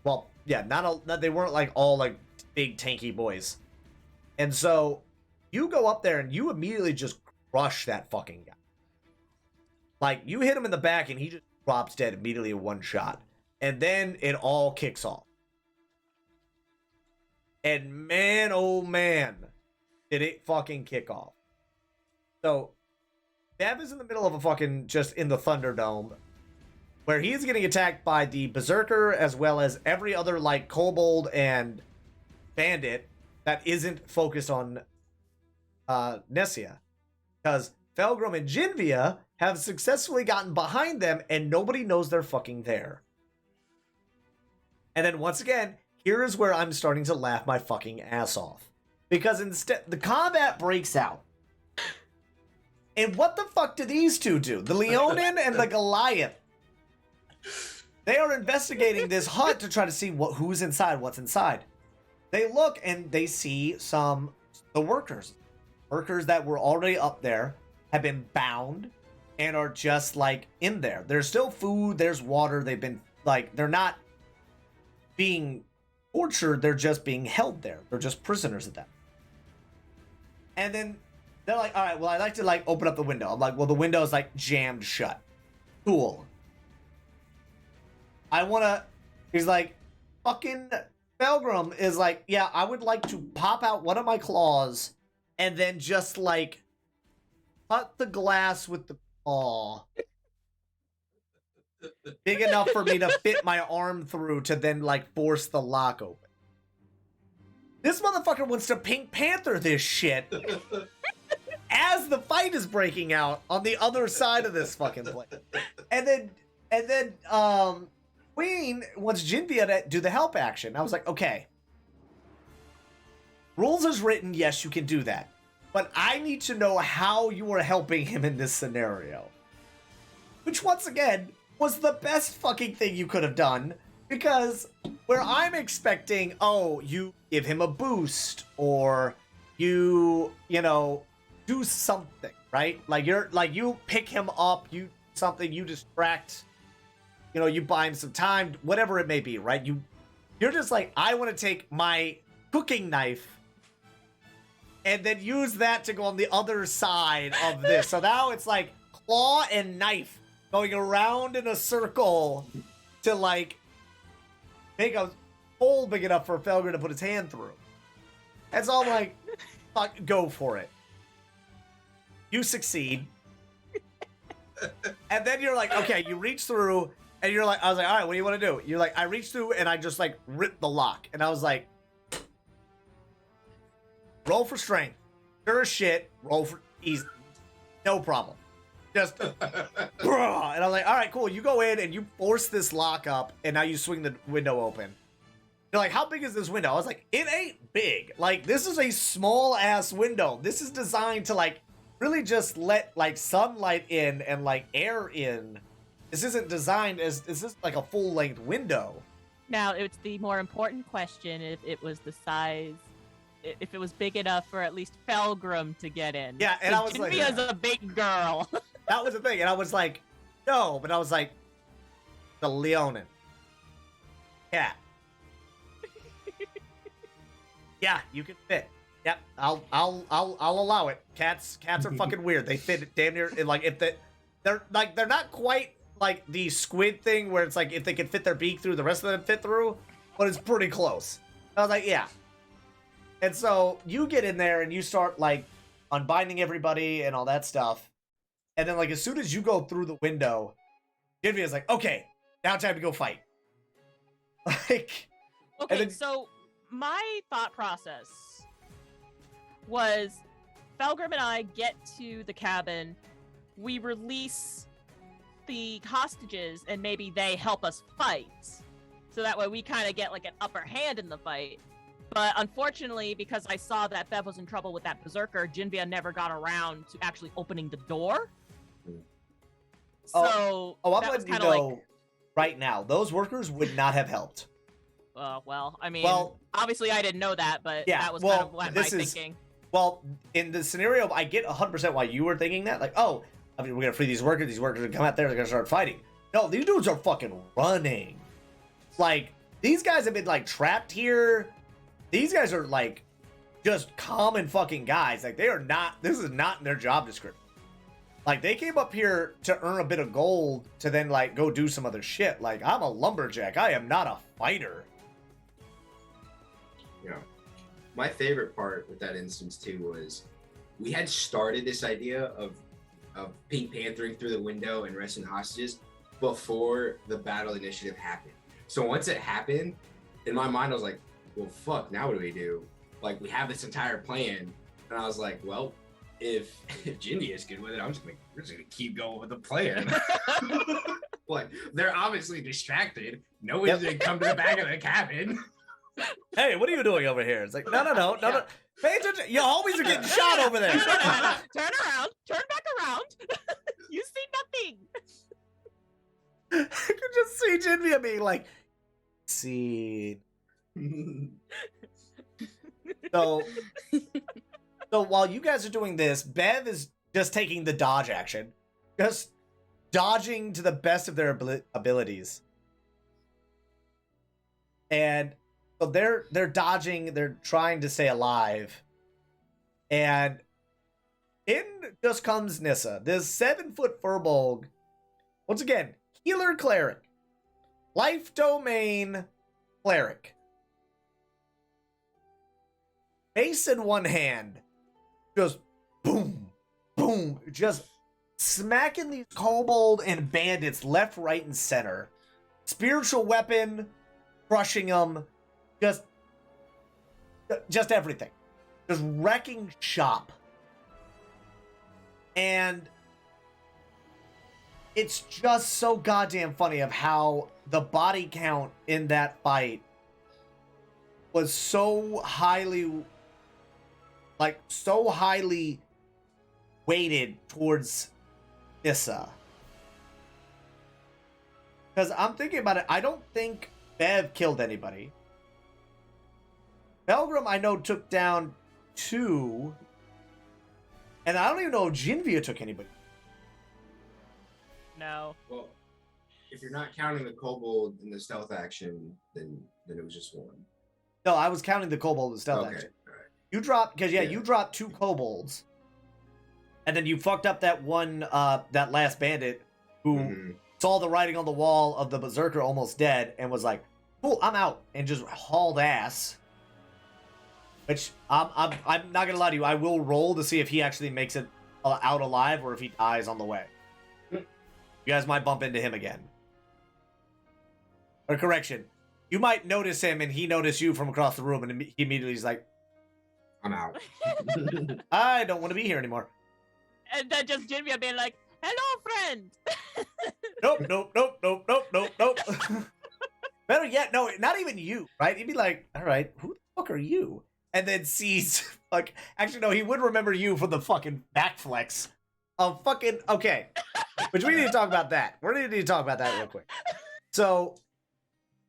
Well, yeah, they weren't like all like big tanky boys. And so you go up there and you immediately just crush that fucking guy. Like, you hit him in the back and he just drops dead immediately in one shot. And then it all kicks off. And man, oh man, did it fucking kick off. So, Bev is in the middle of a fucking, just in the Thunderdome, where he's getting attacked by the Berserker, as well as every other, like, Kobold and Bandit that isn't focused on Nessia. Because Felgrim and Jinvia have successfully gotten behind them, and nobody knows they're fucking there. And then, once again, here is where I'm starting to laugh my fucking ass off. Because instead, the combat breaks out. And what the fuck do these two do? The Leonin and the Goliath. They are investigating this hut to try to see who's inside, what's inside. They look and they see the workers. Workers that were already up there have been bound and are just, like, in there. There's still food, there's water. They've been, like, they're not being tortured, they're just being held there. They're just prisoners at that. And then they're like, all right, well, I'd like to, like, open up the window. I'm like, well, the window is, like, jammed shut. Cool. He's like, fucking Felgrim is like, yeah, I would like to pop out one of my claws and then just, like, cut the glass with the claw. Big enough for me to fit my arm through to then, like, force the lock open. This motherfucker wants to Pink Panther this shit as the fight is breaking out on the other side of this fucking place. And then Queen wants Jinvia to do the help action. I was like, okay. Rules is written, yes, you can do that. But I need to know how you are helping him in this scenario. Which, once again, was the best fucking thing you could have done. Because where I'm expecting, oh, you give him a boost, or you know, do something, right? Like, you pick him up, you distract, you know, you buy him some time, whatever it may be, right? You're just like, I want to take my cooking knife and then use that to go on the other side of this. So now it's like claw and knife going around in a circle to, like, make a hole big enough for Felgrim to put his hand through. And so I'm like, fuck, go for it. You succeed. And then you're like, okay, you reach through, and you're like, I was like, all right, what do you want to do? You're like, I reached through, and I just, like, ripped the lock. And I was like, roll for strength. Sure as shit, roll for easy. No problem. Just, and I was like, all right, cool. You go in and you force this lock up, and now you swing the window open. They're like, how big is this window? I was like, it ain't big. Like, this is a small ass window. This is designed to, like, really just let, like, sunlight in and, like, air in. This isn't designed as, this is like a full length window. Now, it's the more important question if it was the size, if it was big enough for at least Felgrim to get in. Yeah, and I was like, Jinvia's a big girl. That was the thing, and I was like, no, but I was like, the Leonin. Cat. Yeah, you can fit. Yep, I'll allow it. Cats are fucking weird. They fit damn near like if they're not quite like the squid thing where it's like if they can fit their beak through, the rest of them fit through, but it's pretty close. I was like, yeah. And so you get in there and you start like unbinding everybody and all that stuff. And then like as soon as you go through the window, Genvia's like, okay, now time to go fight. Like, okay, then, so my thought process was Felgrim and I get to the cabin, we release the hostages, and maybe they help us fight. So that way we kind of get like an upper hand in the fight. But unfortunately, because I saw that Bev was in trouble with that berserker, Genvia never got around to actually opening the door. So I'm that was letting you kind of know like, right now, those workers would not have helped. well, I mean, Well, obviously I didn't know that, but yeah, that was well, kind of what my thinking. Well, in the scenario, I get 100% why you were thinking that. Like, oh, I mean, we're going to free these workers are going to come out there, they're going to start fighting. No, these dudes are fucking running. Like, these guys have been, like, trapped here. These guys are, like, just common fucking guys. Like, they are not, this is not in their job description. Like, they came up here to earn a bit of gold to then, like, go do some other shit. Like, I'm a lumberjack. I am not a fighter. You know, my favorite part with that instance, too, was we had started this idea of Pink Panthering through the window and arresting hostages before the battle initiative happened. So once it happened, in my mind, I was like, well, fuck, now what do we do? Like, we have this entire plan. And I was like, well, if Jindy is good with it, we're just gonna keep going with the plan. Like, they're obviously distracted. No one's gonna come to the back of the cabin. Hey, what are you doing over here? It's like, no. Pay attention. Your homies are getting shot over there. Turn around. Turn back around. You see nothing. I could just see Jinvia being like, see. So while you guys are doing this, Bev is just taking the dodge action. Just dodging to the best of their abilities. And so they're dodging, they're trying to stay alive. And in just comes Nissa, this 7-foot furbolg. Once again, healer cleric. Life domain cleric. Mace in one hand. Just boom, boom. Just smacking these kobold and bandits left, right, and center. Spiritual weapon, crushing them. Just everything. Just wrecking shop. And it's just so goddamn funny of how the body count in that fight was so highly weighted towards Nissa. Because I'm thinking about it, I don't think Bev killed anybody. Belgrim, I know, took down 2. And I don't even know if Jinvia took anybody. No. Well, if you're not counting the kobold in the stealth action, then it was just 1. No, I was counting the kobold in stealth action. All right. You dropped, because you dropped 2 kobolds. And then you fucked up that one, that last bandit who saw the writing on the wall of the berserker almost dead and was like, cool, I'm out, and just hauled ass. Which, I'm not gonna lie to you, I will roll to see if he actually makes it out alive or if he dies on the way. You guys might bump into him again. Or correction, you might notice him and he notice you from across the room and he immediately is like, I'm out. I don't want to be here anymore. And then just Jinvia being like, hello, friend. Nope. Better yet, no, not even you, right? He'd be like, all right, who the fuck are you? And then sees, like, actually, no, he would remember you from the fucking back flex of fucking, okay. Which we need to talk about that. We're going to need to talk about that real quick. So,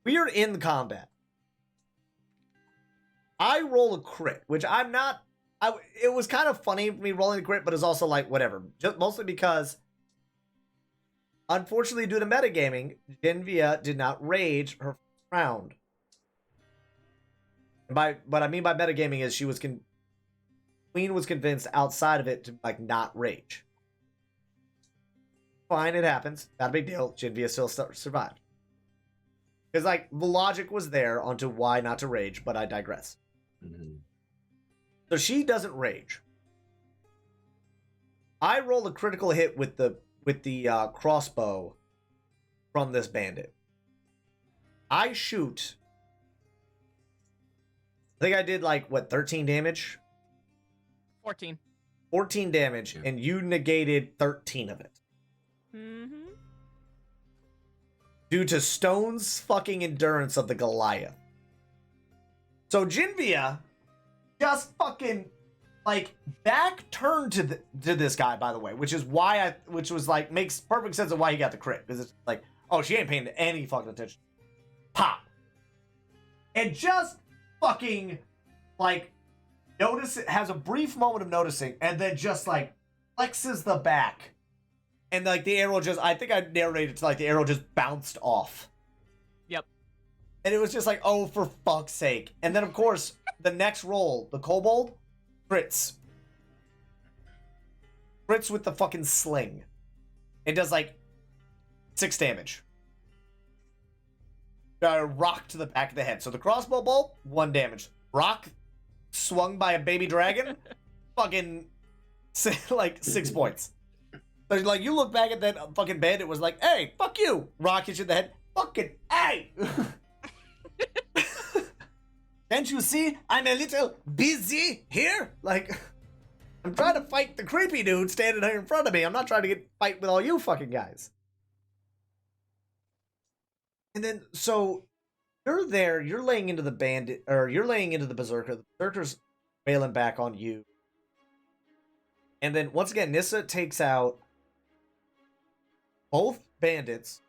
we are in combat. I roll a crit, which I'm not, it was kind of funny me rolling a crit, but it's also like, whatever. Just mostly because, unfortunately, due to metagaming, Jinvia did not rage her round. What I mean by metagaming is Queen was convinced outside of it to like not rage. Fine, it happens. Not a big deal. Jinvia still survived. Because like the logic was there onto why not to rage, but I digress. Mm-hmm. So she doesn't rage. I roll a critical hit with the crossbow from this bandit. I shoot. I think I did like what 13 damage. 14. 14 damage, Yeah. and you negated 13 of it. Mm-hmm. Due to Stone's fucking endurance of the Goliath. So Jinvia just fucking like back turned to this guy, by the way, which was like makes perfect sense of why he got the crit, because it's like, oh, she ain't paying any fucking attention. Pop. And just fucking like has a brief moment of noticing, and then just like flexes the back. And like the arrow just, I think I narrated to like the arrow just bounced off. Yep. And it was just like, oh, for fuck's sake. And then of course, the next roll, the kobold, crits. Crits with the fucking sling. It does like 6 damage. Rock to the back of the head. So the crossbow bolt, 1 damage. Rock swung by a baby dragon, fucking like 6 points. So like you look back at that fucking bandit, was like, hey, fuck you. Rock hits you in the head. Fucking hey. Can't you see I'm a little busy here? Like, I'm trying to fight the creepy dude standing here in front of me. I'm not trying to fight with all you fucking guys. And then, so, you're there, you're laying into the bandit, or you're laying into the berserker. The berserker's bailing back on you. And then, once again, Nissa takes out both bandits,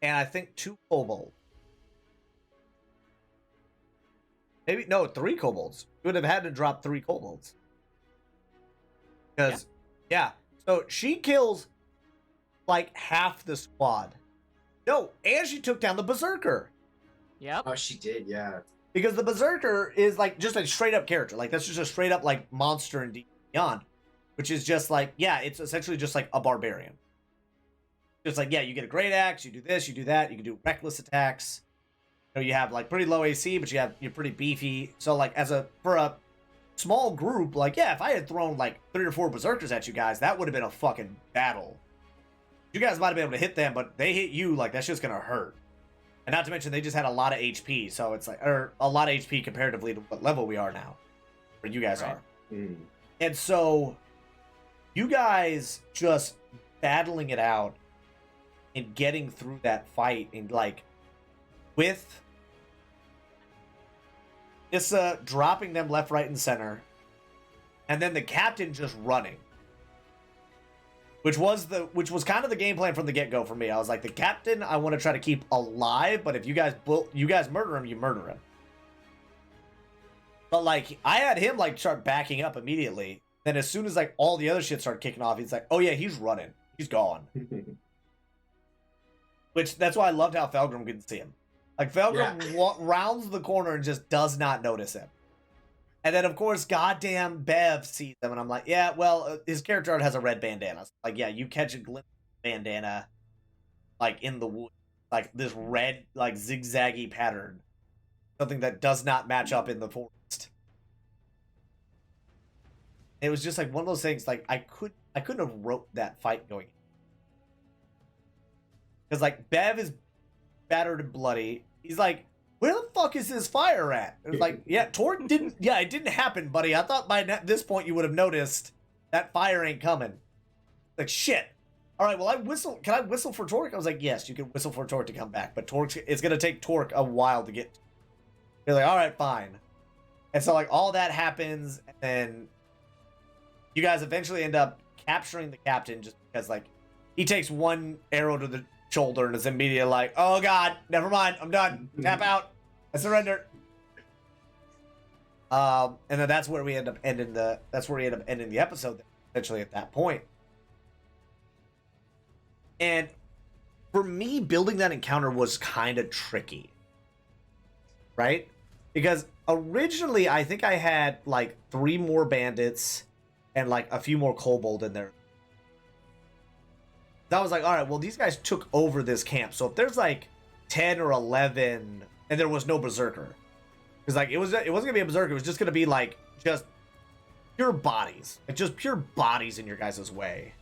and I think 2 kobolds. Maybe, no, 3 kobolds. You would have had to drop 3 kobolds. Because, yeah. So she kills like half the squad. No, and she took down the berserker. Yep. Oh, she did, yeah. Because the berserker is like just a straight up character. Like that's just a straight up like monster in Beyond. Which is just like, yeah, it's essentially just like a barbarian. Just like, yeah, you get a great axe, you do this, you do that, you can do reckless attacks. You know, you have like pretty low AC, but you're pretty beefy. So like for a small group, like yeah, if I had thrown like 3 or 4 berserkers at you guys, that would have been a fucking battle. You guys might have been able to hit them, but they hit you, like that's just gonna hurt. And not to mention they just had a lot of HP, so it's like, or a lot of HP comparatively to what level we are now, or you guys are. Mm. And so you guys just battling it out and getting through that fight, and like with Issa dropping them left, right, and center, and then the captain just running, which was kind of the game plan from the get-go for me. I was like, the captain I want to try to keep alive, but if you guys murder him, you murder him. But like I had him like start backing up immediately. Then as soon as like all the other shit started kicking off, he's like, oh yeah, he's running, he's gone. Which that's why I loved how Felgrim couldn't see him. Like Felgrim rounds the corner and just does not notice him. And then of course, goddamn Bev sees him, and I'm like, yeah, well, his character art has a red bandana. So, like, yeah, you catch a glimpse of bandana, like in the woods, like this red, like zigzaggy pattern, something that does not match up in the forest. It was just like one of those things. Like I couldn't have wrote that fight going. Because like Bev is battered and bloody. He's like, where the fuck is his fire at? It's like, yeah, Torque didn't. Yeah, it didn't happen, buddy. I thought by this point you would have noticed that fire ain't coming. Like shit. All right, well Can I whistle for Torque? I was like, yes, you can whistle for Torque to come back, but it's gonna take Torque a while to get. You're like, all right, fine. And so like all that happens, and then you guys eventually end up capturing the captain just because like he takes 1 arrow to the shoulder and is immediately like, oh god, never mind, I'm done. Tap out. I surrender. And then that's where we end up ending the episode essentially at that point. And for me, building that encounter was kind of tricky. Right? Because originally, I think I had like 3 more bandits and like a few more kobold in there. I was like, all right, well, these guys took over this camp. So if there's like 10 or 11 and there was no berserker, because like it wasn't gonna be a berserker, it was just gonna be like just pure bodies, like just pure bodies in your guys' way.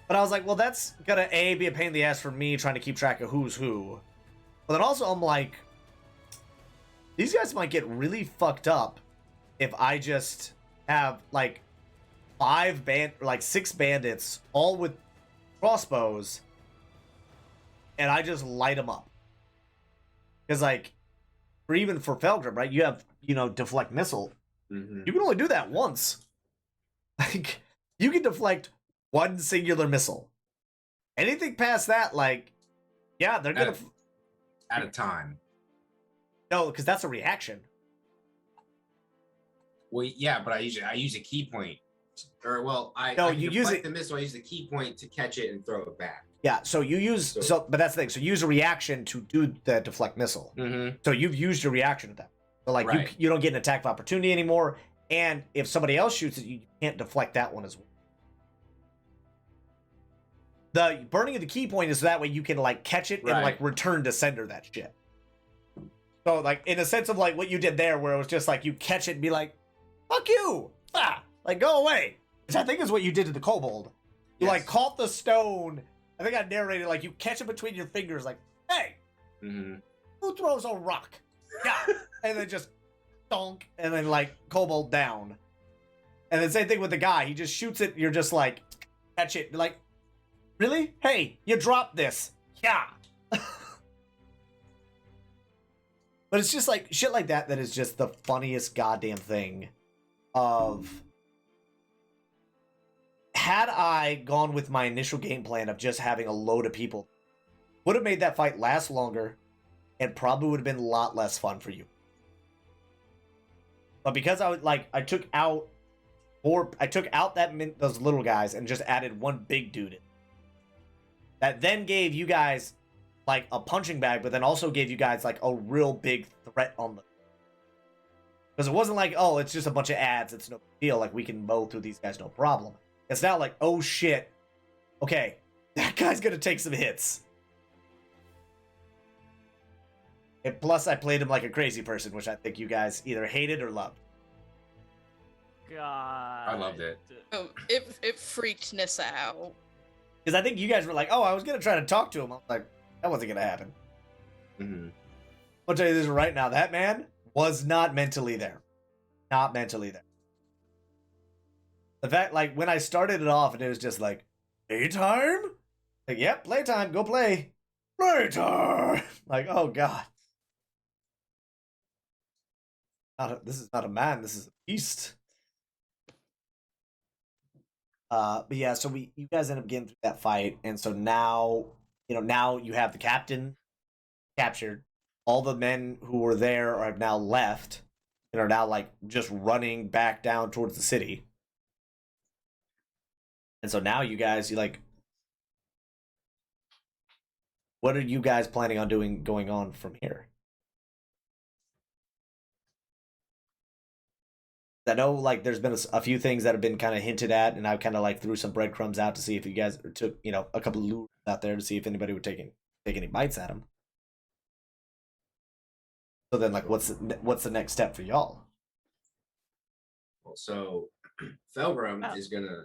But I was like, well, that's gonna be a pain in the ass for me trying to keep track of who's who. But then also I'm like, these guys might get really fucked up if I just have like 6 bandits all with crossbows and I just light them up. Because like, or even for Felgrim, right? You have, deflect missile. Mm-hmm. You can only do that once. Like, you can deflect one singular missile. Anything past that, like, yeah, they're gonna at a time. No, because that's a reaction. Well, yeah, but I use a key point, or well, you use it. The missile. I use the key point to catch it and throw it back. Yeah, so you use but that's the thing. So you use a reaction to do the deflect missile. Mm-hmm. So you've used your reaction to that. So like right. you don't get an attack of opportunity anymore, and if somebody else shoots it, you can't deflect that one as well. The burning of the key point is so that way you can like catch it and like return to sender that shit. So like in a sense of like what you did there, where it was just like you catch it and be like, "Fuck you!" Like go away. Which I think is what you did to the kobold. You like caught the stone. I think I narrated like you catch it between your fingers, like, "Hey, who throws a rock?" Yeah, and then just donk, and then like kobold down. And then same thing with the guy. He just shoots it. You're just like, catch it. You're like, really? Hey, you dropped this. Yeah. But it's just like shit like that is just the funniest goddamn thing of had I gone with my initial game plan of just having a load of people, would have made that fight last longer and probably would have been a lot less fun for you. But because I took out those little guys and just added one big dude in. That then gave you guys like a punching bag, but then also gave you guys like a real big threat on the. Because it wasn't like, oh, it's just a bunch of ads, it's no big deal, like we can mow through these guys no problem. It's now like, oh shit, okay, that guy's gonna take some hits. And plus I played him like a crazy person, which I think you guys either hated or loved. God. I loved it. Oh, it freaked Nissa out. Because I think you guys were like, oh, I was gonna try to talk to him. I was like, that wasn't gonna happen. Mm-hmm. I'll tell you this right now. That man was not mentally there. Not mentally there. The fact, like, when I started it off and it was just like, playtime? Like, yep, playtime, go play. Playtime! Like, oh god. This is not a man, this is a beast. But yeah, so you guys end up getting through that fight, and so now, now you have the captain captured. All the men who were there have now left, and are now like just running back down towards the city. And so now you guys, what are you guys planning on going on from here? I know, like, there's been a few things that have been kind of hinted at, and I kind of like threw some breadcrumbs out to see if you guys took, a couple of lures out there to see if anybody would take any bites at them. So then, like, what's the next step for y'all? Well, so Felgrim is gonna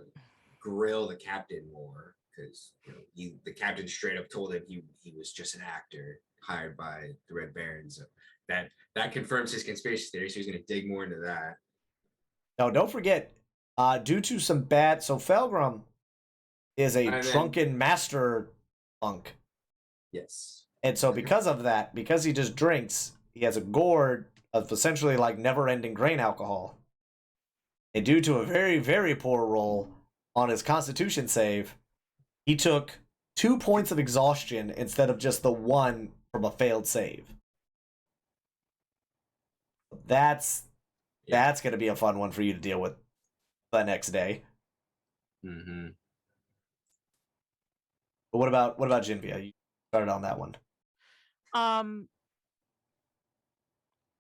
grill the captain more because the captain straight up told him he was just an actor hired by the Red Baron. So that confirms his conspiracy theory. So he's gonna dig more into that. Now, don't forget, due to some bad, so Felgrim is a drunken master monk. Yes. And so because of that, because he just drinks, he has a gourd of essentially like never-ending grain alcohol. And due to a very, very poor roll on his constitution save, he took 2 points of exhaustion instead of just the 1 from a failed save. That's going to be a fun one for you to deal with the next day. Mm-hmm. But what about Jinvia? You started on that one.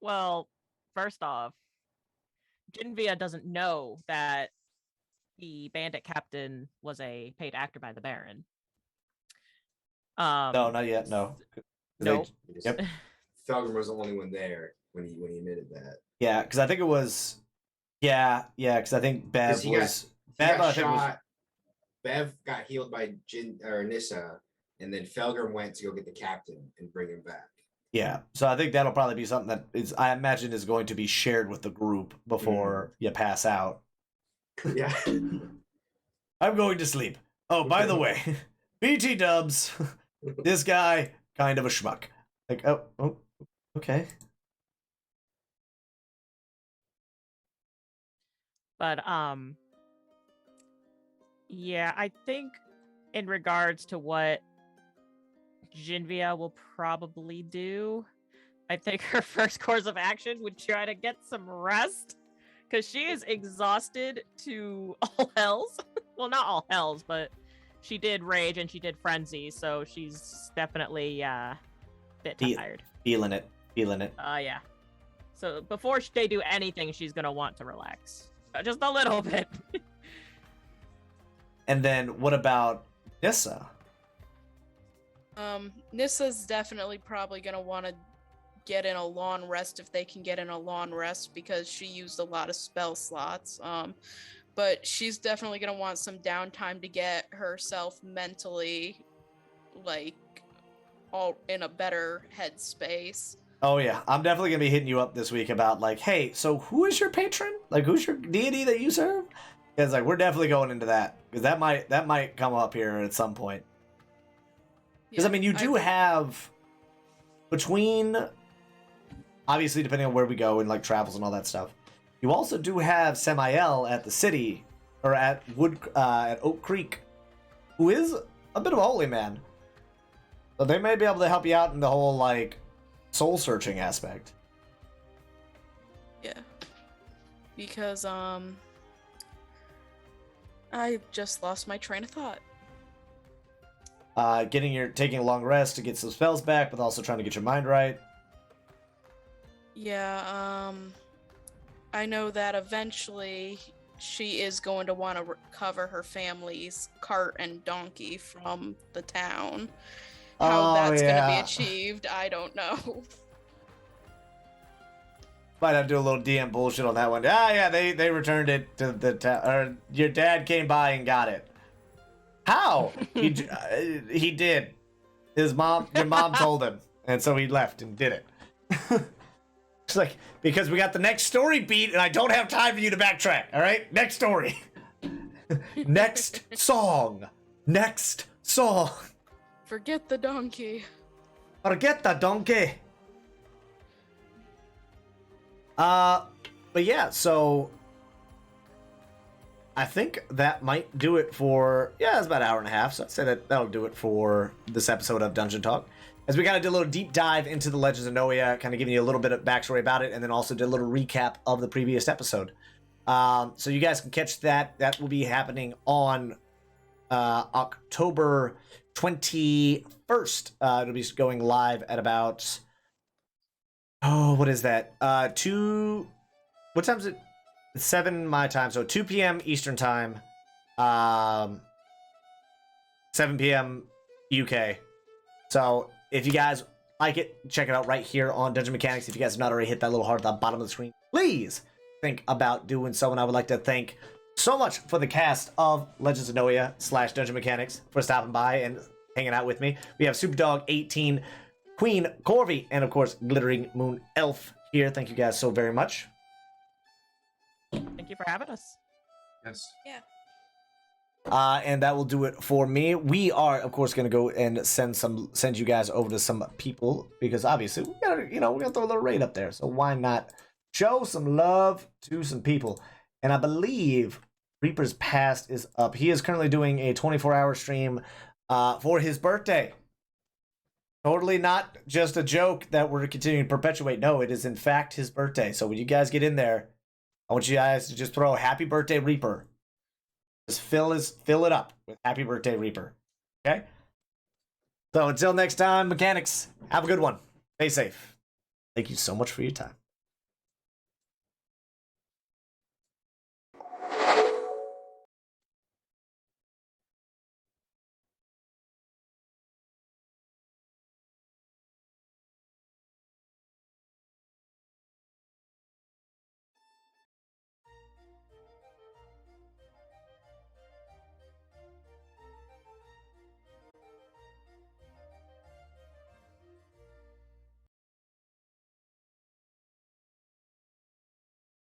Well, first off, Jinvia doesn't know that the bandit captain was a paid actor by the Baron. No, not yet. No. Nope. Yep. Felgrim was the only one there when he admitted that. Yeah, because I think it was. Yeah, because I think Bev was. Bev, I think was. Bev got healed by Nissa, and then Felgrim went to go get the captain and bring him back. Yeah, so I think that'll probably be something that is, I imagine, is going to be shared with the group before you pass out. Yeah. I'm going to sleep. Oh, by the way, BT dubs, this guy, kind of a schmuck. Like, oh, okay. But, yeah, I think in regards to what Jinvia will probably do, I think her first course of action would try to get some rest, because she is exhausted to all hells. Well, not all hells, but she did rage and she did frenzy, so she's definitely a bit tired. Feeling it. Yeah. So before they do anything, she's gonna want to relax. Just a little bit. And then what about Nissa? Nissa's definitely probably gonna want to get in a long rest if they can get in a long rest, because she used a lot of spell slots. But she's definitely gonna want some downtime to get herself mentally, like, all in a better headspace. Oh yeah, I'm definitely gonna be hitting you up this week about, like, hey, so who is your patron? Like, who's your deity that you serve? Because, like, we're definitely going into that, because that might come up here at some point. Because, I mean, you do have, between, obviously, depending on where we go and, like, travels and all that stuff, you also do have Samael at the city, or at Oak Creek, who is a bit of a holy man. So they may be able to help you out in the whole, like, soul-searching aspect. Yeah. Because, I just lost my train of thought. Taking a long rest to get some spells back, but also trying to get your mind right. Yeah, I know that eventually she is going to want to recover her family's cart and donkey from the town. How that's going to be achieved, I don't know. Might have to do a little DM bullshit on that one. Yeah, they returned it to the town, or your dad came by and got it. How? He did. Your mom told him, and so he left and did it. It's like, because we got the next story beat, and I don't have time for you to backtrack. All right, next story. Next song. Forget the donkey. Forget the donkey. But yeah, so I think that might do it for, it's about an hour and a half, so I'd say that'll do it for this episode of Dungeon Talk. As we kind of did a little deep dive into the Legends of Noia, kind of giving you a little bit of backstory about it, and then also did a little recap of the previous episode. So you guys can catch that. That will be happening on October 21st. It'll be going live at about, what is that? What time is it? It's 7 my time, so 2 p.m. Eastern time, 7 p.m. UK. So if you guys like it, check it out right here on Dungeon Mechanics. If you guys have not already hit that little heart at the bottom of the screen, please think about doing so. And I would like to thank so much for the cast of Legends of Noia / Dungeon Mechanics for stopping by and hanging out with me. We have Superdog 18, Queen Corvy, and of course Glittering Moon Elf here. Thank you guys so very much. Thank you for having us. Yes. Yeah. And that will do it for me. We are, of course, going to go and send you guys over to some people, because obviously we gotta throw a little raid up there. So why not show some love to some people? And I believe Reaper's Past is up. He is currently doing a 24-hour stream for his birthday. Totally not just a joke that we're continuing to perpetuate. No, it is in fact his birthday. So when you guys get in there, I want you guys to just throw happy birthday Reaper. Just fill it up with happy birthday Reaper. Okay? So until next time, mechanics, have a good one. Stay safe. Thank you so much for your time.